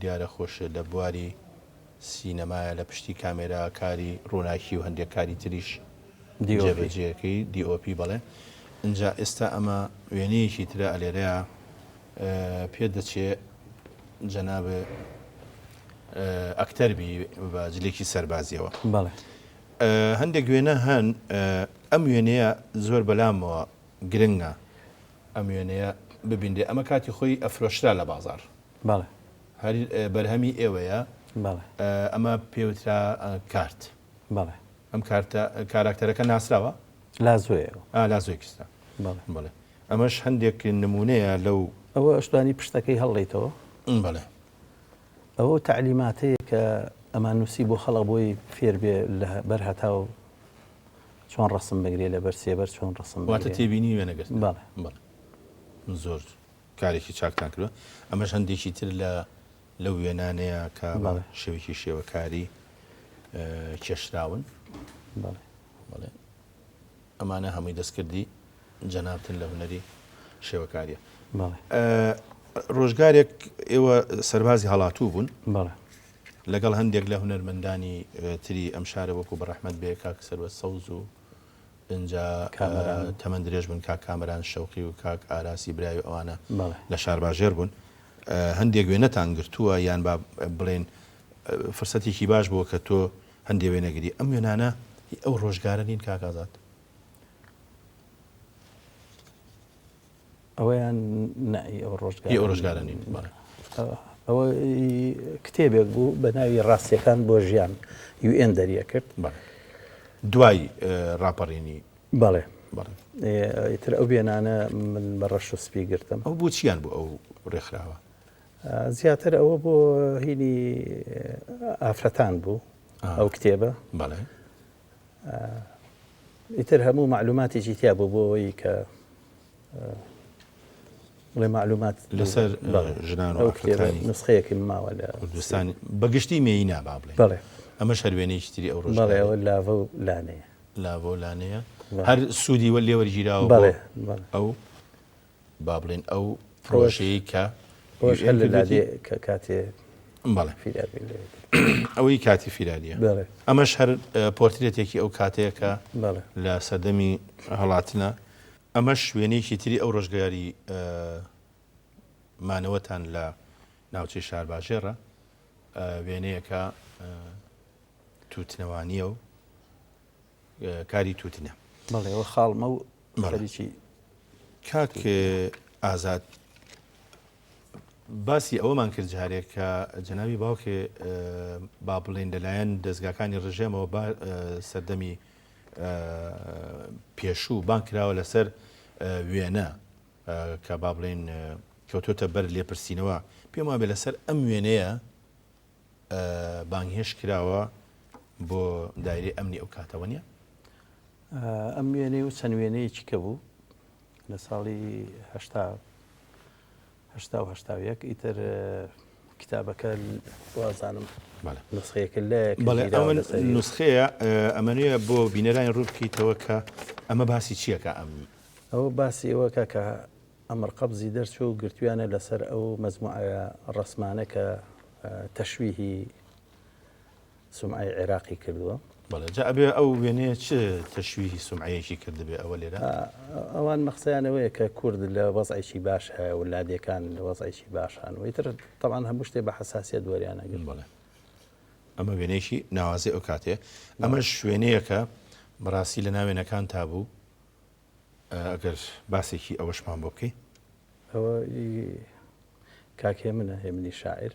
دیارە خۆشە لە بواری سینەمایە لە پشتی کامێرا کاری ڕووناکی و هەندێک کاری تریش جێبەجێەکەی DOP بەڵێ. اینجا ئێستا ئەمە وێنەیەکی ترە ئەلێرەیە پێ دەچێت جەناب ئەکتەربی بە جلێکی سەربازیەوە. هەندێک وێنە هەن ئەم وێنەیە زۆر بەلامەوە گرنگە ئەم وێنەیە ببیندێ. ئەمە کاتی خۆی ئەفرۆشرا لە بازار. هەر بەرهەمی ئێوەیە. ئەمە پێوترا کارت. ئەم کاراکتەرەکە ناسراوە لا زۆیکستا. ئەمەش هەندێک نمونەیە لەو ئەوە ئەشتوانی پشتەکەی هەڵڵیتەوە. ئەوە تعلیماتەیە کە ئەمان نووسی بۆ خەڵک بۆی فێر بێ لە بەر هەتاو چۆن ڕسم بگرێ لە بەر سێبەر چۆن ڕسم واتە تێبینی وێنەگەست. زۆر کارێکی چاکتان کردوە. ئەمەش هەندێکی تر لەو وێنانەیە کە شێوەی شێوەکاری کێشراون. ئەمانە هەمووی دەستکردی جەنابتن لە هونەری شێوەکاریە. ڕۆژگارێک ئێوە سەربازی هەڵاتوو بوون لەگەڵ هەندێک لە هونەرمەندانی تری ئەم شارە وەکو بەڕەحمەت بێ کاک سەروەت سەوز و اینجا تەمەند درێژ بوون کاک کامەران شەوقی و کاک ئاراسی برای و ئەوانە لە شارباژێر بوون هەندێک وێنەتان گرتووە یان با بڵێن فرسەتێکی باش بووە کە تۆ هەندێک وێنەگری ئەم وێنانە ئەو ڕۆژگارە نین کاک ئازاد ئەوەیان نایی ئەو ڕۆژگارە نین ئەوە کتێبێک بوو بە ناوی ڕاستیەکان بۆ ژیان UN دەریە کرد دوای ڕاپەڕێنی بەڵێ ئیتر ئەو وێنانە من بە ڕەش و سپی گرتم ئەو بۆ چیان بوو ئەو ڕێکخراوە زیاتر ئەوە بۆ هینی ئافرەتان بوو ئەو کتێبە ئیتر هەموو معلوماتێکی تیا بوو بۆ ئەوەی کە بڵێ معلومات لەسەر ژنان و ئافرەتانی نسخەیەکی ماوە لە کوردستانی بەگشتی مێینا با بڵێ بەڵێ ئەمە شەروێنەیەکی تری ئەو ڕۆژ بەڵێ ئەوە لاڤە و لانەیە لاڤە و لانەیە هەر سوودی وە لێوەرگیراوە بەڵێ ئەو با بڵێن ئەو پرۆژەیە کە هەر لە لادێ کە کاتێ بەڵێ فیلاربین ئەوەی کاتی فیلاریە ئەمەش هەر پۆرترێتێکی ئەو کاتەیە کە لە سەردەمی هەڵاتنە ئەمەش وێنەیەکی تری ئەو ڕۆژگاری مانەوەتان لە ناوچەی شارباژێرە وێنەیەکە تووتنەوانیە و کاری تووتنە بەڵێەوە خاڵمە و خەریکی کاک ئازاد باسی ئەوەمان کرد جارێک کە جەناوی باوکێ با بڵێن لەلایەن دەستگاکانی ڕژێمەوە سەردەمی پێشوو بان کراوە لەسەر وێنە کە با بڵێن کەوتۆتە بەر لێپرسینەوە پێم وابێ لەسەر ئەم وێنەیە بانگهێش کراوە بۆ دایرەی ئەمنی ئەو کاتەوە نیە ئەم وێنەی و چەند وێنەیەکی کە بوو لە ساڵی هەشتا ئیتر کتابەکە وازانم نسخەیەکە بەڵێ ئەمە نسخەیە ئەمەنوێە بۆ بینەرانی ڕوو بکەیتەوە کە ئەمە باسی چییەکە ئەوە باسی ئەوەکە کە ئەمر قەبزی دەرچوە و گرتویانە لەسەر ئەو مەزموعە ڕسمانە کە تەشویهی سومعی عێراقی کردووە بەڵێ جا ئەبێ ئەو وێنەیە چ تەشویهی سومعەیەکی کردبێ ئەوە لێرە ئەوان مەخسەیانەوەیە کە کورد لە وەزعیکی باش هەیە و لادیەکان لە وەزعیکی باشان و ئیتر تەمان هەموو شتێ بە حەساسیەت وەریانەگرن بڵێ ئەمە وێنەیەکی ناوازی ئەو کاتێ ئەمەش شوێنەیەکە بەڕاستی لە ناوێنەکان تابوو ئەگەر باسێکی ئەوەشمان بۆ بکەی ئەوە کاکێ منە هێمنی شاعر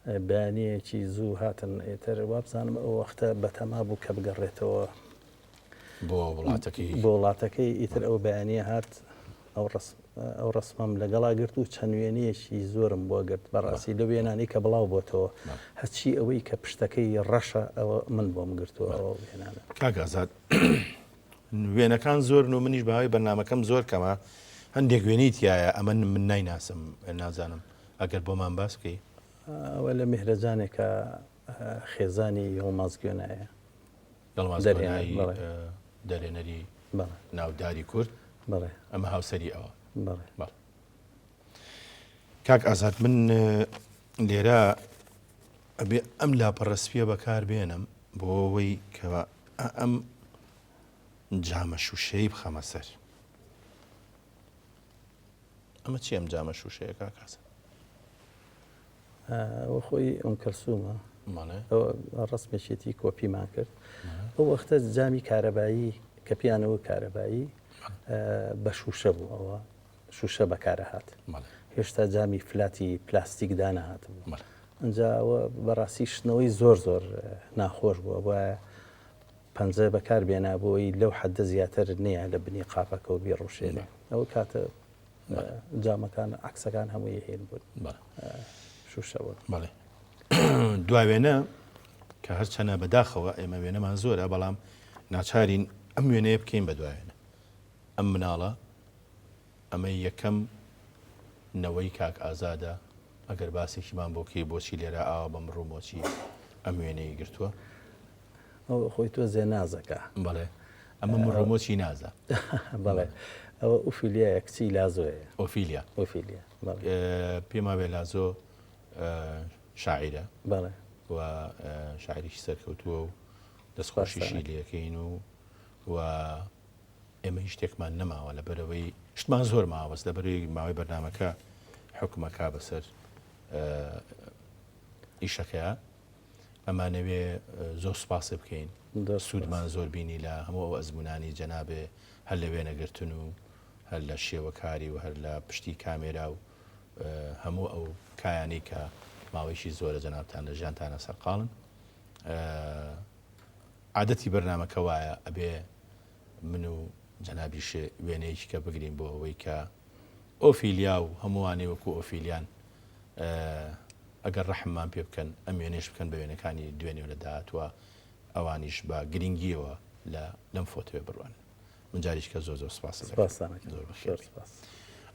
بەیانەیەکی زوو هاتن ئێتر وابزانم ئەو وەختە بەتەما بوو کە بگەڕێتەوە بۆ وڵاتەکەی ئیتر ئەو بەیانە هات ئەو ڕسمم لەگەڵا گرت و چەند وێنەیەکی زۆرم بۆ گرت بەڕاستی لە وێنانی کە بڵاو بۆتەوە هەچی ئەوەی کە پشتەکەی ڕەشە ئەوە من بۆم گرتووە ئەوە وێنانە کاک ئازاد وێنەکان زۆر و منیش بەهای بەرنامەکەم زۆر کەمە هەندێک وێنەی تایە ئەمە من نایناسم نازانم ئەگەر بۆمان باس بکەی ئەوە لە میهرەجانێکە خێزانی هۆمازگوێنایە دەرێنەری ناوداری کورد ئەمە هاوسەری ئەوە کاک ئازاد من لێرە ئەبێ ئەم لاپەڕەسپیە بەکار بێنم بۆ ئەوەی کە ئەم جامە شوشەی بخەمە سەر ئەمە چی ئەم جامە شوشەیە کاک ئازاد ئەوە خۆی ئەم کەلسومە ڕسمێکێتی کۆپیمان کرد ئەو وەختە جامی کارەبایی کە پیانەوە کارەبایی بە شوشە بوو ئەوە شوشە بەکارە هات هێشتا جامی فلاتی پلاستیک دانەهات بوو ئەجا ئەوە بەڕاستی شتنەوەی زۆر ناخۆش بووە وایە پەنجە بەکار بێنا بۆی لەو حەدە زیاتر نییە لە بنی قاپەکە و بیڕوشێنێ ئەوە کاتە جامەکان عکسەکان هەمووی هێن بوون شوشەوە بەڵێ دواوێنە کە هەر چەنە بەداخەوە ئێمە وێنەمان زۆرە بەڵام ناچارین ئەم وێنەیە بکەین بە دوایێنە ئەم مناڵە ئەمە یەکەم نەوەی کاک ئازادە ئەگەر باسێکیمان بۆکەی بۆچی لێرە ئاوا بەم ڕوومۆچی ئەم وێنەی گرتووە ئەو خۆی تۆ زێ نازەکە بەڵێ ئەمە ڕوومۆچی نازە بەڵێ ئەوە ئوفیلیایە کچی لازۆیە ئۆفیلیا پێما بێ لازۆ شاعیرە بەڵێ و شاعریشی سەرکەوتووە و دەستخۆشیشی لەکەین و ئێمە هیچ شتێکمان نەماوە لە بەرەوەی شتمان زۆر ماوەست لە بەرەوەی ماوەی بەرنامەکە حکومەکە بەسەر ئیشەکەیە ئەمانەوێ زۆر سوپاسی بکەین سوودمان زۆر بینی لە هەموو ئەو ئەزمونانی جەنابێ هەر لە وێنەگرتن و هەر لە شێوەکاری و هەر لە پشتی کامێرا و هەموو ئەو کایانی کە ماوەیشی زۆرە جەنابتان لە ژیانتانە سەرقاڵن عادەتی بەرنامەکە وایە ئەبێ من و جەنابیش وێنەیەکی کە بگرین بۆ ئەوەی کە ئۆفیلیا و هەمووانێ وەکو ئۆفیلیان ئەگەر ڕەحممان پێ بکەن ئەم وێنێش بکەن بە وێنەکانی دوێنێ لە داهاتوە ئەوانیش بە گرنگیەوە لەم فۆتوێ بڕوان من جاریشکە زۆر زۆر سپاس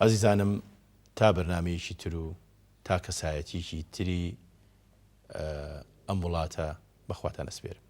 عەزیزانم تا بەرنامەیەکی تر و تا کەسایەتیکی تری ئەم وڵاتە بەخواتان ئەسپێرم.